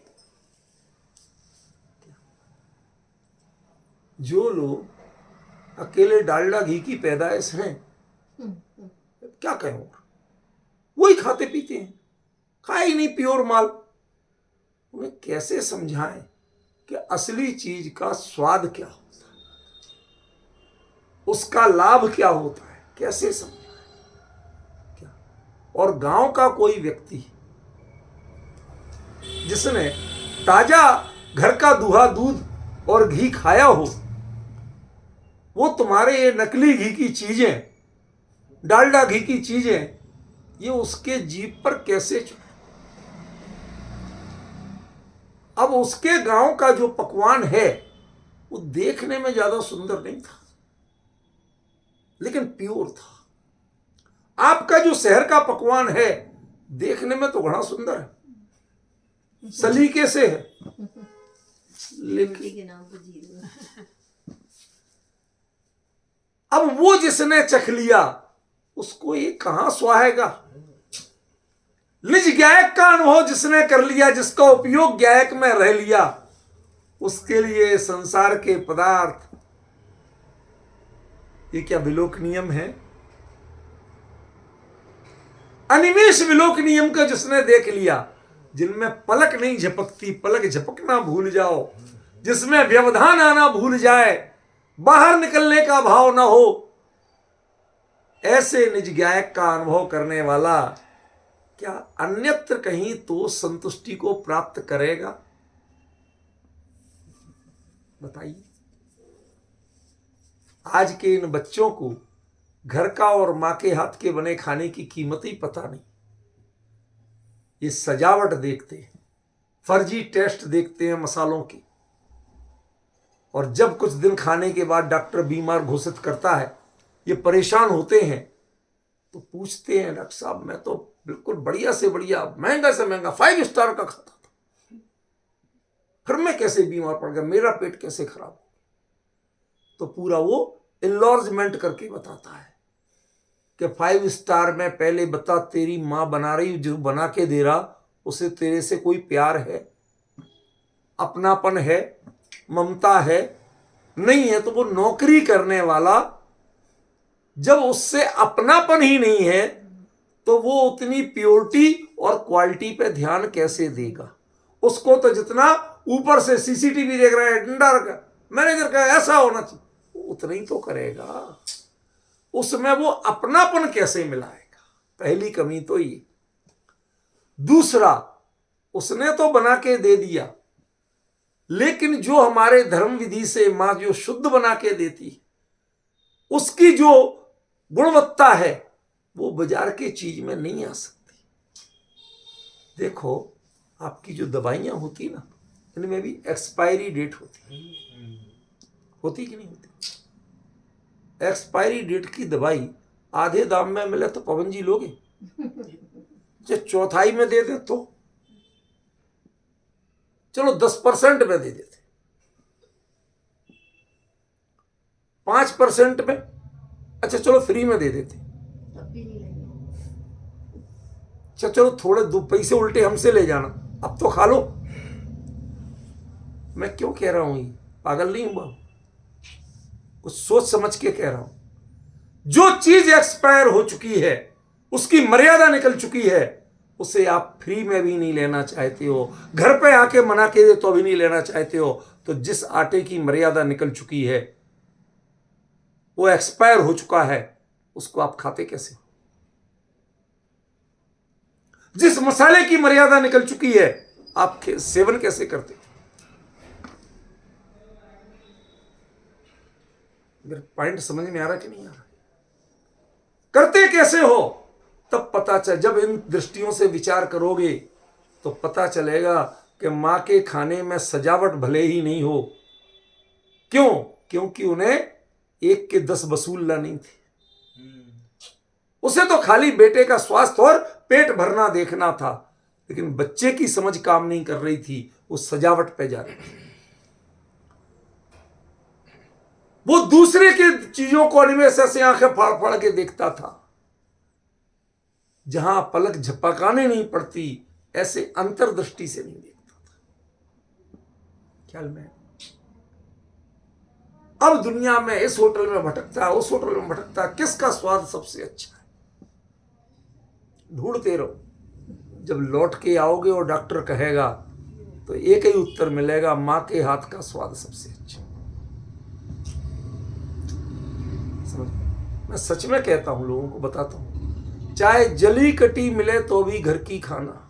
जो लोग अकेले डालडा घी की पैदाइश हैं, क्या कहें, वही खाते पीते हैं, खाए ही नहीं प्योर माल। उन्हें कैसे समझाएं कि असली चीज का स्वाद क्या होता है, उसका लाभ क्या होता है, कैसे समझाएं? क्या? और गांव का कोई व्यक्ति जिसने ताजा घर का दूहा दूध और घी खाया हो, वो तुम्हारे ये नकली घी की चीजें, डालडा घी की चीजें, ये उसके जीभ पर कैसे चढ़े? अब उसके गांव का जो पकवान है वो देखने में ज्यादा सुंदर नहीं था, लेकिन प्योर था। आपका जो शहर का पकवान है देखने में तो बड़ा सुंदर है, सलीके से है, लेकिन अब वो जिसने चख लिया उसको ये कहां सुहाएगा? निज गायक का अनुभव जिसने कर लिया, जिसका उपयोग गायक में रह लिया, उसके लिए संसार के पदार्थ ये क्या विलोक नियम है? अनिमेष विलोक नियम का जिसने देख लिया, जिनमें पलक नहीं झपकती, पलक झपकना भूल जाओ, जिसमें व्यवधान आना भूल जाए, बाहर निकलने का भाव ना हो, ऐसे निज गायक का अनुभव करने वाला क्या अन्यत्र कहीं तो संतुष्टि को प्राप्त करेगा? बताइए। आज के इन बच्चों को घर का और मां के हाथ के बने खाने की कीमत ही पता नहीं। ये सजावट देखते हैं, फर्जी टेस्ट देखते हैं मसालों की, और जब कुछ दिन खाने के बाद डॉक्टर बीमार घोषित करता है, ये परेशान होते हैं, तो पूछते हैं डॉक्टर साहब मैं तो बिल्कुल बढ़िया से बढ़िया, महंगा से महंगा 5 स्टार का खाता था। फिर मैं कैसे बीमार पड़ गया, मेरा पेट कैसे खराब हो, तो पूरा वो इनलॉर्जमेंट करके बताता है कि 5 स्टार में पहले बता, तेरी माँ बना रही, जो बना के दे रहा, उसे तेरे से कोई प्यार है, अपनापन है, ममता है? नहीं है। तो वो नौकरी करने वाला जब उससे अपनापन ही नहीं है तो वो उतनी प्योरिटी और क्वालिटी पे ध्यान कैसे देगा? उसको तो जितना ऊपर से सीसीटीवी देख रहा है, डंडा रखा, मैनेजर का ऐसा होना चाहिए, उतना ही तो करेगा। उसमें वो अपनापन कैसे मिलाएगा? पहली कमी तो ये। दूसरा, उसने तो बना के दे दिया, लेकिन जो हमारे धर्म विधि से मां जो शुद्ध बना के देती, उसकी जो गुणवत्ता है वो बाजार के चीज में नहीं आ सकती। देखो, आपकी जो दवाइयां होती ना, इनमें भी एक्सपायरी डेट होती कि नहीं होती? एक्सपायरी डेट की दवाई आधे दाम में मिले तो पवन जी लोगे? जो चौथाई में दे दे तो चलो 10% में दे देते, 5% में, अच्छा चलो फ्री में दे देते,
तब भी नहीं लेंगे।
अच्छा चलो थोड़े 2 पैसे उल्टे हमसे ले जाना, अब तो खा लो। मैं क्यों कह रहा हूं? ये पागल नहीं हुआ, कुछ सोच समझ के कह रहा हूं। जो चीज एक्सपायर हो चुकी है, उसकी मर्यादा निकल चुकी है, उसे आप फ्री में भी नहीं लेना चाहते हो, घर पे आके मना के दे तो भी नहीं लेना चाहते हो। तो जिस आटे की मर्यादा निकल चुकी है, वो एक्सपायर हो चुका है, उसको आप खाते कैसे हो? जिस मसाले की मर्यादा निकल चुकी है, आप सेवन कैसे करते हो? मेरा पॉइंट समझ में आ रहा कि नहीं आ रहा? करते कैसे हो? तब पता चल, जब इन दृष्टियों से विचार करोगे तो पता चलेगा कि मां के खाने में सजावट भले ही नहीं हो। क्यों? क्योंकि उन्हें 1 के 10 वसूलना नहीं थे। उसे तो खाली बेटे का स्वास्थ्य और पेट भरना देखना था, लेकिन बच्चे की समझ काम नहीं कर रही थी, वो सजावट पे जा रही थी। वो दूसरे के चीजों को अनिमेष से आंखें फाड़ फाड़ के देखता था। जहां पलक झपकाने नहीं पड़ती, ऐसे अंतर्दृष्टि से नहीं देखता था। ख्याल में? अब दुनिया में इस होटल में भटकता है, उस होटल में भटकता है, किसका स्वाद सबसे अच्छा है ढूंढते रहो। जब लौट के आओगे और डॉक्टर कहेगा तो एक ही उत्तर मिलेगा, मां के हाथ का स्वाद सबसे अच्छा। समझ? मैं सच में कहता हूं, लोगों को बताता हूं, चाहे जली कटी मिले तो भी घर की खाना,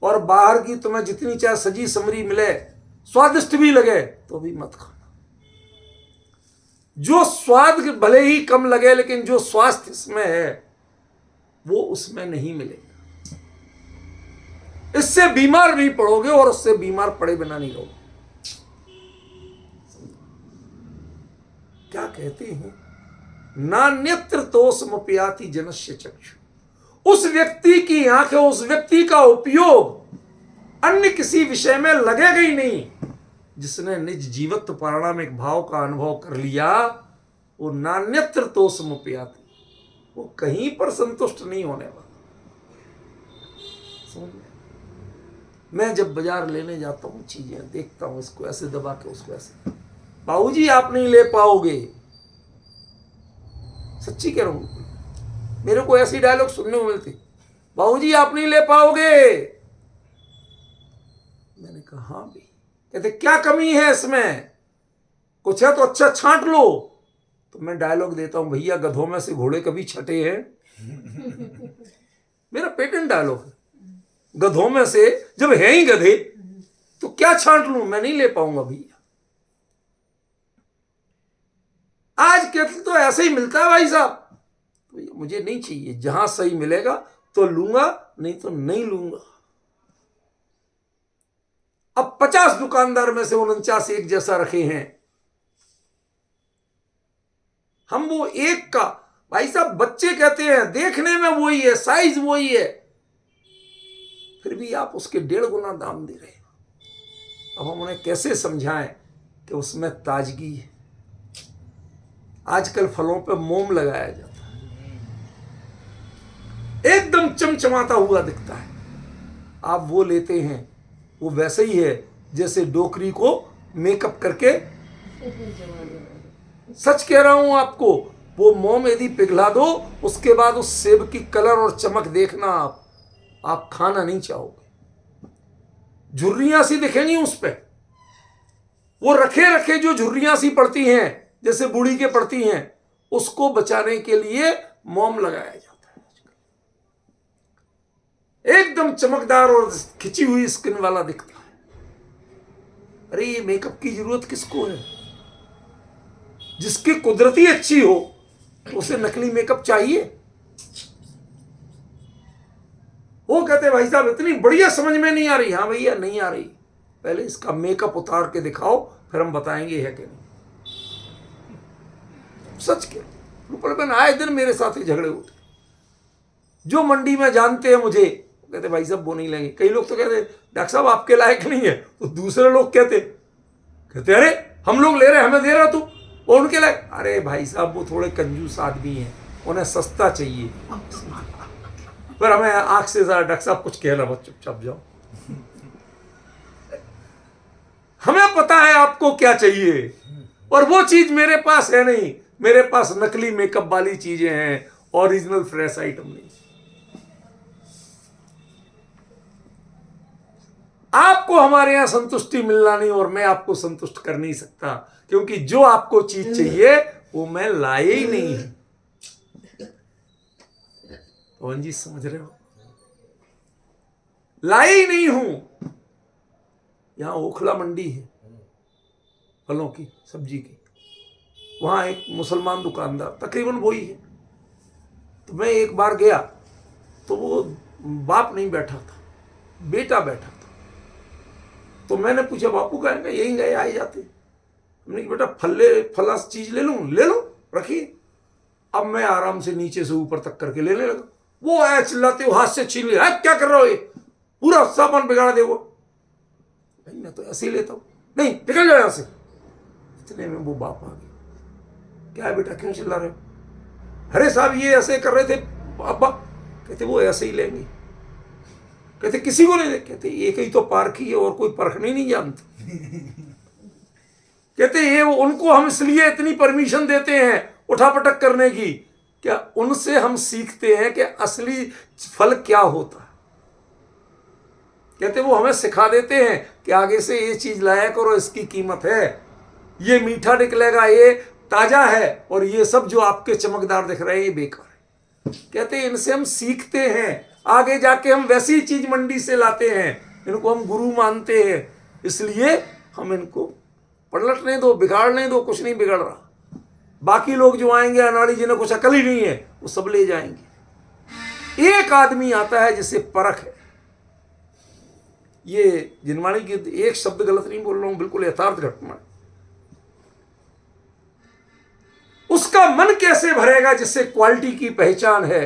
और बाहर की तुम्हें जितनी चाहे सजी समरी मिले, स्वादिष्ट भी लगे, तो भी मत खाना। जो स्वाद भले ही कम लगे, लेकिन जो स्वास्थ्य इसमें है वो उसमें नहीं मिलेगा। इससे बीमार नहीं पड़ोगे और उससे बीमार पड़े बिना नहीं रहोगे। क्या कहते हैं? नान्यत्र तोषमप्याति जनस्य चक्षु। उस व्यक्ति की आंखें, उस व्यक्ति का उपयोग अन्य किसी विषय में लगेगा ही नहीं। जिसने निज जीवत्व पारणामिक भाव का अनुभव कर लिया, वो नान्यत्र तोषमप्याति, वो कहीं पर संतुष्ट नहीं होने वाला। समझ में? मैं जब बाजार लेने जाता हूं, चीजें देखता हूं, इसको ऐसे दबा के, उसको ऐसे, बाबूजी आप नहीं ले पाओगे। सच्ची कह रहा हूं, मेरे को ऐसी डायलॉग सुनने को मिलती, बाबूजी आप नहीं ले पाओगे। मैंने कहा हाँ भी। कहते क्या कमी है इसमें? कुछ है तो अच्छा छांट लो। तो मैं डायलॉग देता हूं, भैया गधों में से घोड़े कभी छटे हैं? मेरा पेटेंट डायलॉग है। गधों में से जब है ही गधे तो क्या छांट लूं? मैं नहीं ले पाऊंगा भैया। आज केतल तो ऐसे ही मिलता है भाई साहब, तो मुझे नहीं चाहिए। जहां सही मिलेगा तो लूंगा, नहीं तो नहीं लूंगा। अब 50 दुकानदार में से 49 एक जैसा रखे हैं। हम वो एक का भाई साहब बच्चे कहते हैं देखने में वही है, साइज वही है, फिर भी आप उसके 1.5 गुना दाम दे रहे हैं। अब हम उन्हें कैसे समझाएं कि उसमें ताजगी है। आजकल फलों पे मोम लगाया जाता है, एकदम चमचमाता हुआ दिखता है, आप वो लेते हैं, वो वैसे ही है जैसे डोकरी को मेकअप करके। सच कह रहा हूं आपको, वो मोम यदि पिघला दो, उसके बाद उस सेब की कलर और चमक देखना, आप खाना नहीं चाहोगे। झुर्रियां सी दिखेंगी उस पे, वो रखे रखे जो झुर्रियां सी पड़ती हैं जैसे बूढ़ी के पड़ती हैं, उसको बचाने के लिए मोम लगाया जाता है। एकदम चमकदार और खिंची हुई स्किन वाला दिखता है। अरे ये मेकअप की जरूरत किसको है? जिसकी कुदरती अच्छी हो उसे नकली मेकअप चाहिए? वो कहते भाई साहब इतनी बढ़िया समझ में नहीं आ रही। हाँ भैया नहीं आ रही, पहले इसका मेकअप उतार के दिखाओ, फिर हम बताएंगे है कि नहीं। सच के रूपल बहन आए दिन मेरे साथ ही झगड़े होते। जो मंडी में जानते हैं मुझे, कहते भाई साहब वो नहीं लेंगे। कई लोग तो कहते डॉक्टर साहब आपके लायक नहीं है, तो दूसरे लोग कहते अरे हम लोग ले रहे, हमें दे रहा तू, और उनके लायक। अरे भाई साहब वो थोड़े कंजूस आदमी हैं, उन्हें सस्ता चाहिए। पर हमें आंख से ज्यादा डॉक्टर साहब कुछ कहना मत, चुपचाप जाओ। हमें पता है आपको क्या चाहिए, और वो चीज मेरे पास है नहीं। मेरे पास नकली मेकअप वाली चीजें हैं, ओरिजिनल फ्रेश आइटम नहीं। आपको हमारे यहां संतुष्टि मिलना नहीं, और मैं आपको संतुष्ट कर नहीं सकता, क्योंकि जो आपको चीज चाहिए वो मैं लाए ही नहीं। पवन जी समझ रहे हो, लाए ही नहीं हूं। यहां ओखला मंडी है फलों की, सब्जी की, वहां एक मुसलमान दुकानदार, तकरीबन वही है। तो मैं एक बार गया तो वो बाप नहीं बैठा था, बेटा बैठा था। तो मैंने पूछा बापू का है? यही गए आए जाते। हमने कहा बेटा फला चीज ले लूं? ले लो, रखिए। अब मैं आराम से नीचे से ऊपर तक करके लेने लगा। वो आया चिल्लाते हो, हाथ से छीन लिया, क्या कर रहे हो, ये पूरा सामान बिगाड़ देगा। भाई मैं तो ऐसे ही लेता हूं, नहीं निकल जाओ यहां से। इतने में वो बाप आ गया, क्या है बेटा क्यों चिल्ला रहे हो? अरे साहब ये ऐसे कर रहे थे अब्बा। कहते वो ऐसे ही लेंगे। कहते किसी को नहीं दे। कहते एक ही तो पारखी है, और कोई परखने नहीं जानता। कहते ये उनको हम इसलिए इतनी परमिशन देते हैं उठापटक करने की, क्या उनसे हम सीखते हैं कि असली फल क्या होता है। कहते वो हमें सिखा देते हैं कि आगे से ये चीज लाया करो, इसकी कीमत है, ये मीठा निकलेगा, ये ताजा है, और ये सब जो आपके चमकदार दिख रहे हैं ये बेकार है। कहते इनसे हम सीखते हैं, आगे जाके हम वैसी चीज मंडी से लाते हैं। इनको हम गुरु मानते हैं, इसलिए हम इनको पलटने दो, बिगाड़ने दो, कुछ नहीं बिगड़ रहा। बाकी लोग जो आएंगे अनाड़ी, जिन्हें कुछ अकल ही नहीं है, वो सब ले जाएंगे। एक आदमी आता है जिसे परख है। ये जिनवाणी की एक शब्द गलत नहीं बोल रहा हूं, बिल्कुल यथार्थ घटना। उसका मन कैसे भरेगा जिससे क्वालिटी की पहचान है,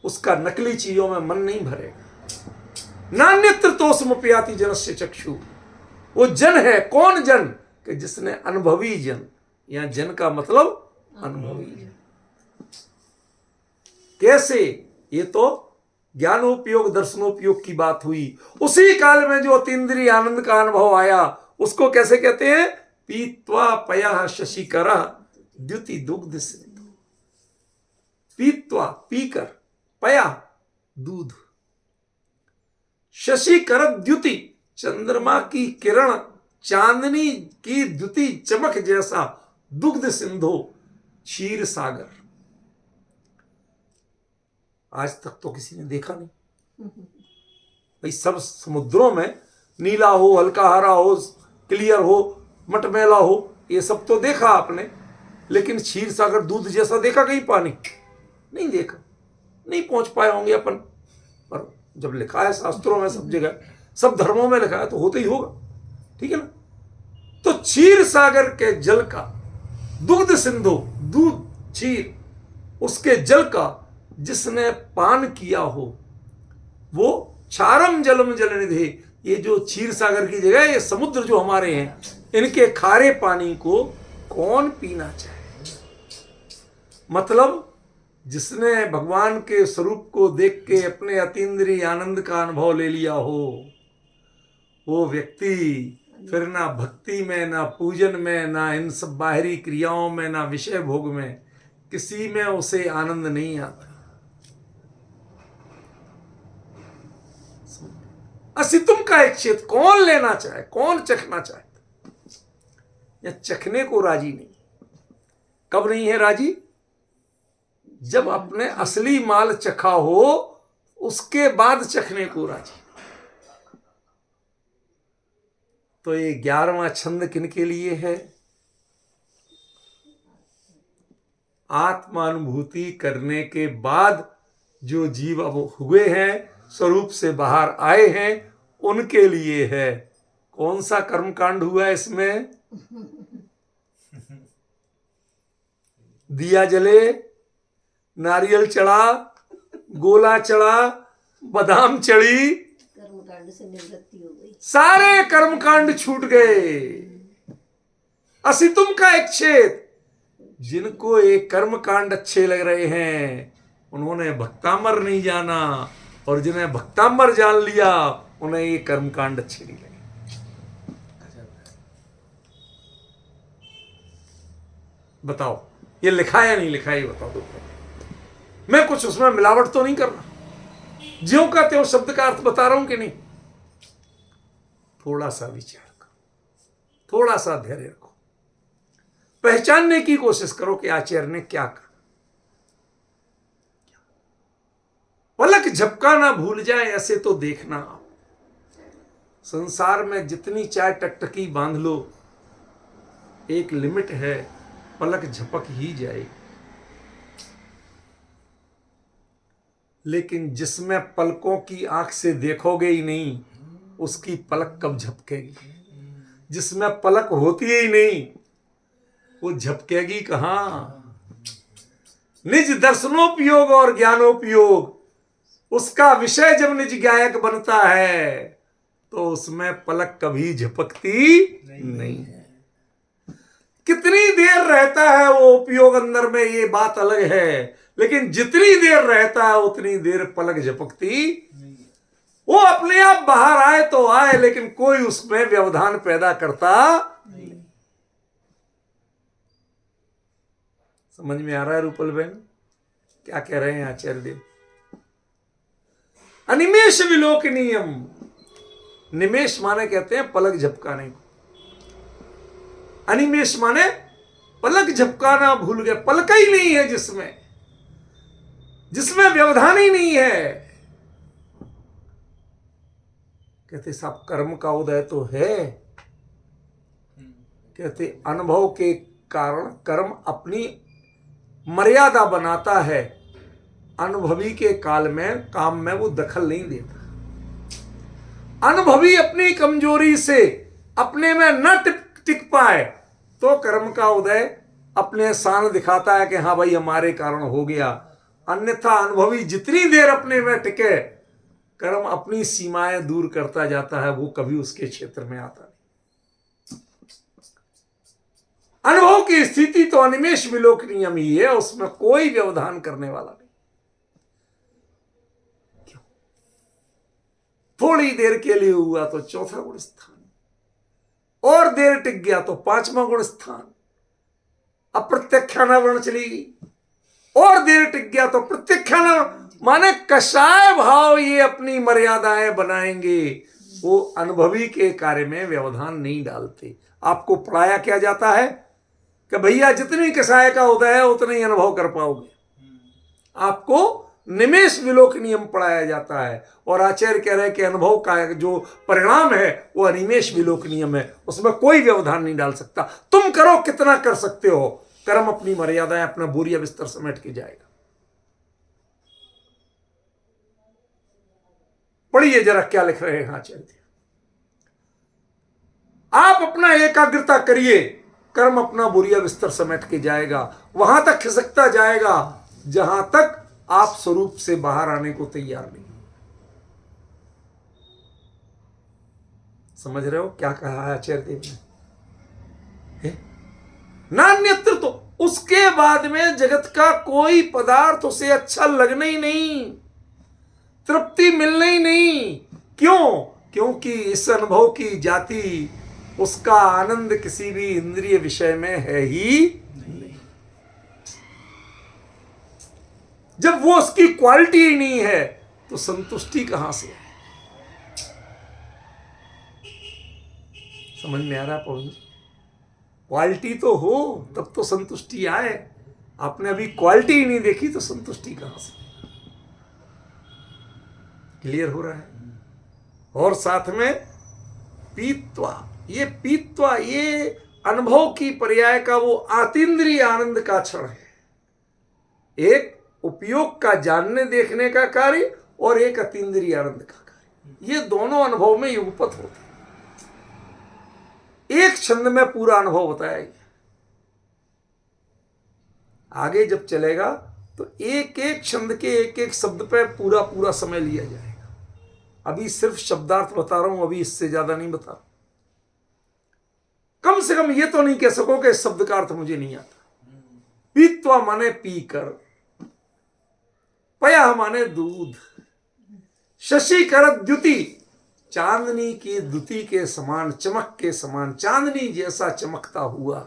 उसका नकली चीजों में मन नहीं भरेगा। नान्यत्र तोषमुपयाति जनस्य चक्षु। वो जन है, कौन जन? कि जिसने अनुभवी जन, या जन का मतलब अनुभवी जन। कैसे? ये तो ज्ञानोपयोग दर्शनोपयोग की बात हुई। उसी काल में जो अतीन्द्रिय आनंद का अनुभव आया, उसको कैसे कहते हैं? पीत्वा पया शशिकर द्युति दुग्ध सिंधु। पीत्वा पीकर, पया दूध, शशिकर द्युति चंद्रमा की किरण, चांदनी की द्युति चमक जैसा, दुग्ध सिंधु क्षीर सागर। आज तक तो किसी ने देखा नहीं भाई। सब समुद्रों में नीला हो, हल्का हरा हो, क्लियर हो, मटमैला हो, ये सब तो देखा आपने, लेकिन क्षीर सागर दूध जैसा देखा कहीं पानी? नहीं देखा, नहीं पहुंच पाए होंगे अपन। पर जब लिखा है शास्त्रों में, सब जगह, सब धर्मों में लिखा है, तो होता ही होगा, ठीक है ना। तो क्षीर सागर के जल का, दुग्ध सिंधु, दूध क्षीर, उसके जल का जिसने पान किया हो वो क्षारम जलम जलनिधि, ये जो क्षीर सागर की जगह, ये समुद्र जो हमारे हैं, इनके खारे पानी को कौन पीना चाहे। मतलब जिसने भगवान के स्वरूप को देख के अपने अतीन्द्रिय आनंद का अनुभव ले लिया हो, वो व्यक्ति फिर ना भक्ति में, ना पूजन में, ना इन सब बाहरी क्रियाओं में, ना विषय भोग में, किसी में उसे आनंद नहीं आता। असितुम का एक क्षेत्र कौन लेना चाहे, कौन चखना चाहे। या चखने को राजी नहीं। कब नहीं है राजी? जब अपने असली माल चखा हो उसके बाद चखने को राजी। तो ये 11वां छंद किनके लिए है? आत्मानुभूति करने के बाद जो जीव अब हुए हैं, स्वरूप से बाहर आए हैं, उनके लिए है। कौन सा कर्मकांड हुआ है इसमें? दिया जले, नारियल चढ़ा, गोला चढ़ा, बादाम चढ़ी,
कर्मकांड से निवृत्ति हो गई,
सारे कर्मकांड छूट गए। असितुम का एक क्षेत्र, जिनको ये कर्मकांड अच्छे लग रहे हैं उन्होंने भक्तामर नहीं जाना, और जिन्हें भक्तामर जान लिया उन्हें ये कर्मकांड अच्छे नहीं लगे। बताओ ये लिखा है या नहीं लिखा, ये बताओ दो। मैं कुछ उसमें मिलावट तो नहीं कर रहा, ज्यों का त्यों शब्द का अर्थ बता रहा हूं कि नहीं। थोड़ा सा विचार करो, थोड़ा सा धैर्य रखो, पहचानने की कोशिश करो कि आचार्य ने क्या कहा। पलक झपकाना भूल जाए ऐसे तो देखना। आप संसार में जितनी चाहे टकटकी बांध लो, एक लिमिट है, पलक झपक ही जाए। लेकिन जिसमें पलकों की आंख से देखोगे ही नहीं, उसकी पलक कब झपकेगी? जिसमें पलक होती ही नहीं, वो झपकेगी कहां? निज दर्शनोपयोग और ज्ञानोपयोग, उसका विषय जब निज गायक बनता है तो उसमें पलक कभी झपकती नहीं है। कितनी देर रहता है वो उपयोग अंदर में, ये बात अलग है, लेकिन जितनी देर रहता है उतनी देर पलक झपकती। वो अपने आप बाहर आए तो आए, लेकिन कोई उसमें व्यवधान पैदा करता नहीं। समझ में आ रहा है रूपल बहन क्या कह रहे हैं आचार्य देव? अनिमेष विलोकनीयम, निमेष माने कहते हैं पलक झपकाने को, अनिमेष माने पलक झपकाना भूल गए। पलक ही नहीं है जिसमें, जिसमें व्यवधान ही नहीं है। कहते साहब कर्म का उदय तो है, कहते अनुभव के कारण कर्म अपनी मर्यादा बनाता है, अनुभवी के काल में काम में वो दखल नहीं देता। अनुभवी अपनी कमजोरी से अपने में न टिक पाए तो कर्म का उदय अपने शान दिखाता है कि हाँ भाई हमारे कारण हो गया। अन्यथा अनुभवी जितनी देर अपने में टिके, कर्म अपनी सीमाएं दूर करता जाता है, वो कभी उसके क्षेत्र में आता नहीं। अनुभव की स्थिति तो अनिमेष विलोकनीयम ही है, उसमें कोई व्यवधान करने वाला नहीं। क्यों? थोड़ी देर के लिए हुआ तो चौथा गुण स्थान, और देर टिक गया तो 5वां गुण स्थान, अप्रत्यक्षाना वर्ण चली गई, और देर टिक गया तो प्रत्यक्षाना, माने कषाय भाव ये अपनी मर्यादाएं बनाएंगे, वो अनुभवी के कार्य में व्यवधान नहीं डालते। आपको पढ़ाया क्या जाता है कि भैया जितनी कषाय का उदय है उतना ही अनुभव कर पाओगे। आपको निमेष विलोक नियम पढ़ाया जाता है, और आचार्य कह रहे हैं कि अनुभव का जो परिणाम है वो अनिमेष विलोक नियम है, उसमें कोई व्यवधान नहीं डाल सकता। तुम करो कितना कर सकते हो, कर्म अपनी मर्यादाएं अपना बोरिया बिस्तर समेट के जाएगा। पढ़िए जरा क्या लिख रहे हैं आचार्य। आप अपना एकाग्रता करिए, कर्म अपना बोरिया बिस्तर समेट के जाएगा, वहां तक खिसकता जाएगा जहां तक आप स्वरूप से बाहर आने को तैयार नहीं। समझ रहे हो क्या कहा है आचार्य देव ने? नान्यत्र, तो उसके बाद में जगत का कोई पदार्थ उसे अच्छा लगना ही नहीं, तृप्ति मिलना ही नहीं। क्यों? क्योंकि इस अनुभव की जाति, उसका आनंद किसी भी इंद्रिय विषय में है ही नहीं। जब वो उसकी क्वालिटी ही नहीं है तो संतुष्टि कहां से है? समझ में आ रहा पवन जी? क्वालिटी तो हो तब तो संतुष्टि आए। आपने अभी क्वालिटी ही नहीं देखी तो संतुष्टि कहां से? क्लियर हो रहा है? और साथ में पीत्वा, ये पीत्वा, ये अनुभव की पर्याय का वो आतीन्द्रिय आनंद का क्षण है। एक उपयोग का जानने देखने का कार्य और एक अतीन्द्रिय आनंद का कार्य, ये दोनों अनुभव में युगपत होते हैं। एक छंद में पूरा अनुभव बताया गया। आगे जब चलेगा तो एक एक छंद के एक एक शब्द पे पूरा पूरा समय लिया जाएगा। अभी सिर्फ शब्दार्थ बता रहा हूं, अभी इससे ज्यादा नहीं बता रहा। कम से कम ये तो नहीं कह सको कि इस शब्द का अर्थ मुझे नहीं आता। पीत्वा माने पीकर, पया माने दूध, शशि कर द्युति, चांदनी की द्युति के समान, चमक के समान, चांदनी जैसा चमकता हुआ,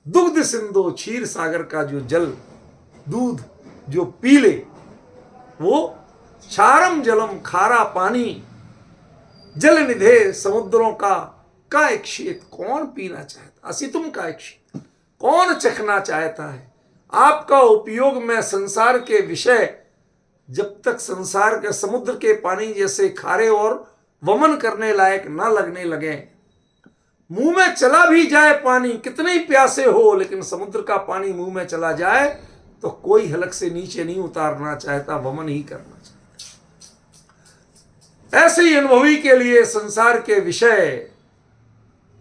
दुग्ध सिंधु, क्षीर सागर का जो जल, दूध जो पी ले, वो क्षारम जलम, खारा पानी, जल निधे समुद्रों का एक शीत, कौन पीना चाहता? असितुम का एक शीत, कौन चखना चाहता है? आपका उपयोग में संसार के विषय जब तक संसार के समुद्र के पानी जैसे खारे और वमन करने लायक ना लगने लगे, मुंह में चला भी जाए पानी, कितने ही प्यासे हो, लेकिन समुद्र का पानी मुंह में चला जाए तो कोई हलक से नीचे नहीं उतारना चाहता, वमन ही करना चाहता। ऐसे ही अनुभवी के लिए संसार के विषय,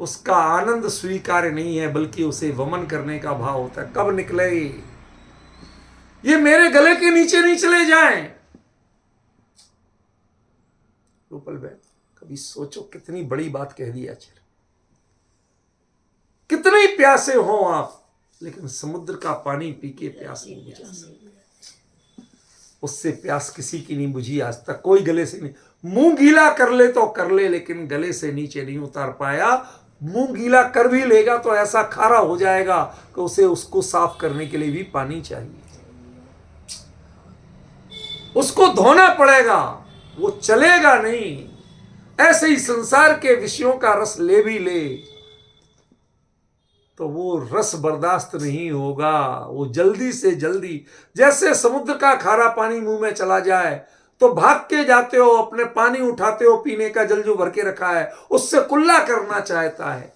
उसका आनंद स्वीकार्य नहीं है, बल्कि उसे वमन करने का भाव होता है। कब निकले ये मेरे गले के नीचे नहीं चले जाएं। रूपल बहन, कभी सोचो कितनी बड़ी बात कह दी आचार्य। कितने ही प्यासे हो आप, लेकिन समुद्र का पानी पी के प्यास नहीं बुझा सकते। उससे प्यास किसी की नहीं बुझी आज तक, कोई गले से नहीं। मुंह गीला कर ले तो कर ले, लेकिन गले से नीचे नहीं उतार पाया। मुंह गीला कर भी लेगा तो ऐसा खारा हो जाएगा कि उसे उसको साफ करने के लिए भी पानी चाहिए, उसको धोना पड़ेगा, वो चलेगा नहीं। ऐसे ही संसार के विषयों का रस ले भी ले तो वो रस बर्दाश्त नहीं होगा। वो जल्दी से जल्दी, जैसे समुद्र का खारा पानी मुंह में चला जाए तो भाग के जाते हो, अपने पानी उठाते हो, पीने का जल जो भर के रखा है उससे कुल्ला करना चाहता है।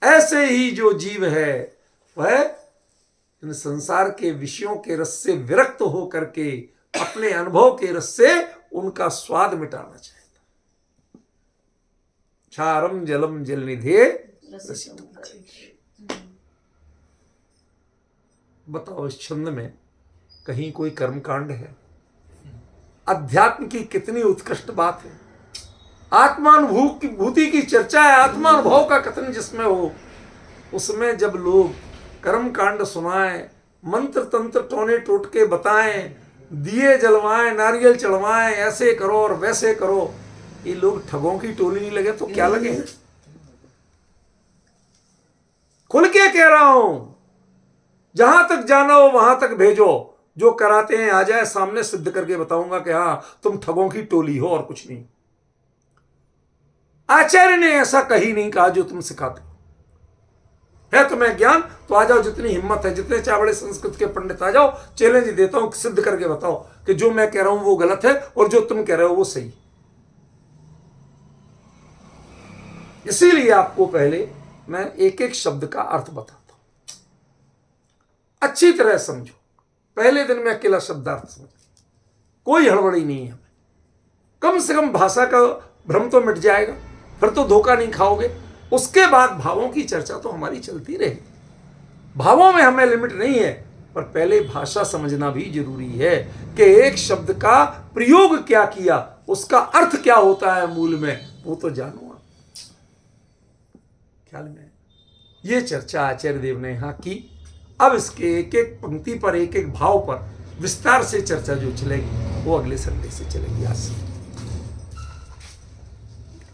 ऐसे ही जो जीव है वह इन संसार के विषयों के रस से विरक्त हो करके अपने अनुभव के रस से उनका स्वाद मिटाना चाहता। क्षारम जलम जल निधे। बताओ इस छंद में कहीं कोई कर्मकांड है? अध्यात्म की कितनी उत्कृष्ट बात है। आत्मानुभूति की चर्चा है, आत्मानुभव का कथन जिसमें हो, उसमें जब लोग कर्मकांड सुनाएं, मंत्र तंत्र टोने टोटके बताएं, दिए जलवाएं, नारियल चढ़वाएं, ऐसे करो और वैसे करो, ये लोग ठगों की टोली नहीं लगे तो क्या लगे? खुल के कह रहा हूं, जहां तक जाना हो वहां तक भेजो। जो कराते हैं आ जाए सामने, सिद्ध करके बताऊंगा कि हाँ तुम ठगों की टोली हो और कुछ नहीं। आचार्य ने ऐसा कहीं नहीं कहा जो तुम सिखाते हो। है तुम्हें ज्ञान तो आ जाओ, जितनी हिम्मत है, जितने चावड़े संस्कृत के पंडित आ जाओ, चैलेंज देता हूं, सिद्ध करके बताओ कि जो मैं कह रहा हूं वो गलत है और जो तुम कह रहे हो वो सही। इसीलिए आपको पहले मैं एक एक शब्द का अर्थ बताता हूं, अच्छी तरह समझो। पहले दिन में अकेला शब्दार्थ समझ, कोई हड़बड़ी नहीं है। कम से कम भाषा का भ्रम तो मिट जाएगा, फिर तो धोखा नहीं खाओगे। उसके बाद भावों की चर्चा तो हमारी चलती रहेगी। भावों में हमें लिमिट नहीं है, पर पहले भाषा समझना भी जरूरी है कि एक शब्द का प्रयोग क्या किया, उसका अर्थ क्या होता है मूल में, वो तो जानो आप। ख्याल में ये चर्चा आचार्य देव ने यहां की। अब इसके एक एक पंक्ति पर, एक एक भाव पर विस्तार से चर्चा जो चलेगी वो अगले संडे से चलेगी। आज से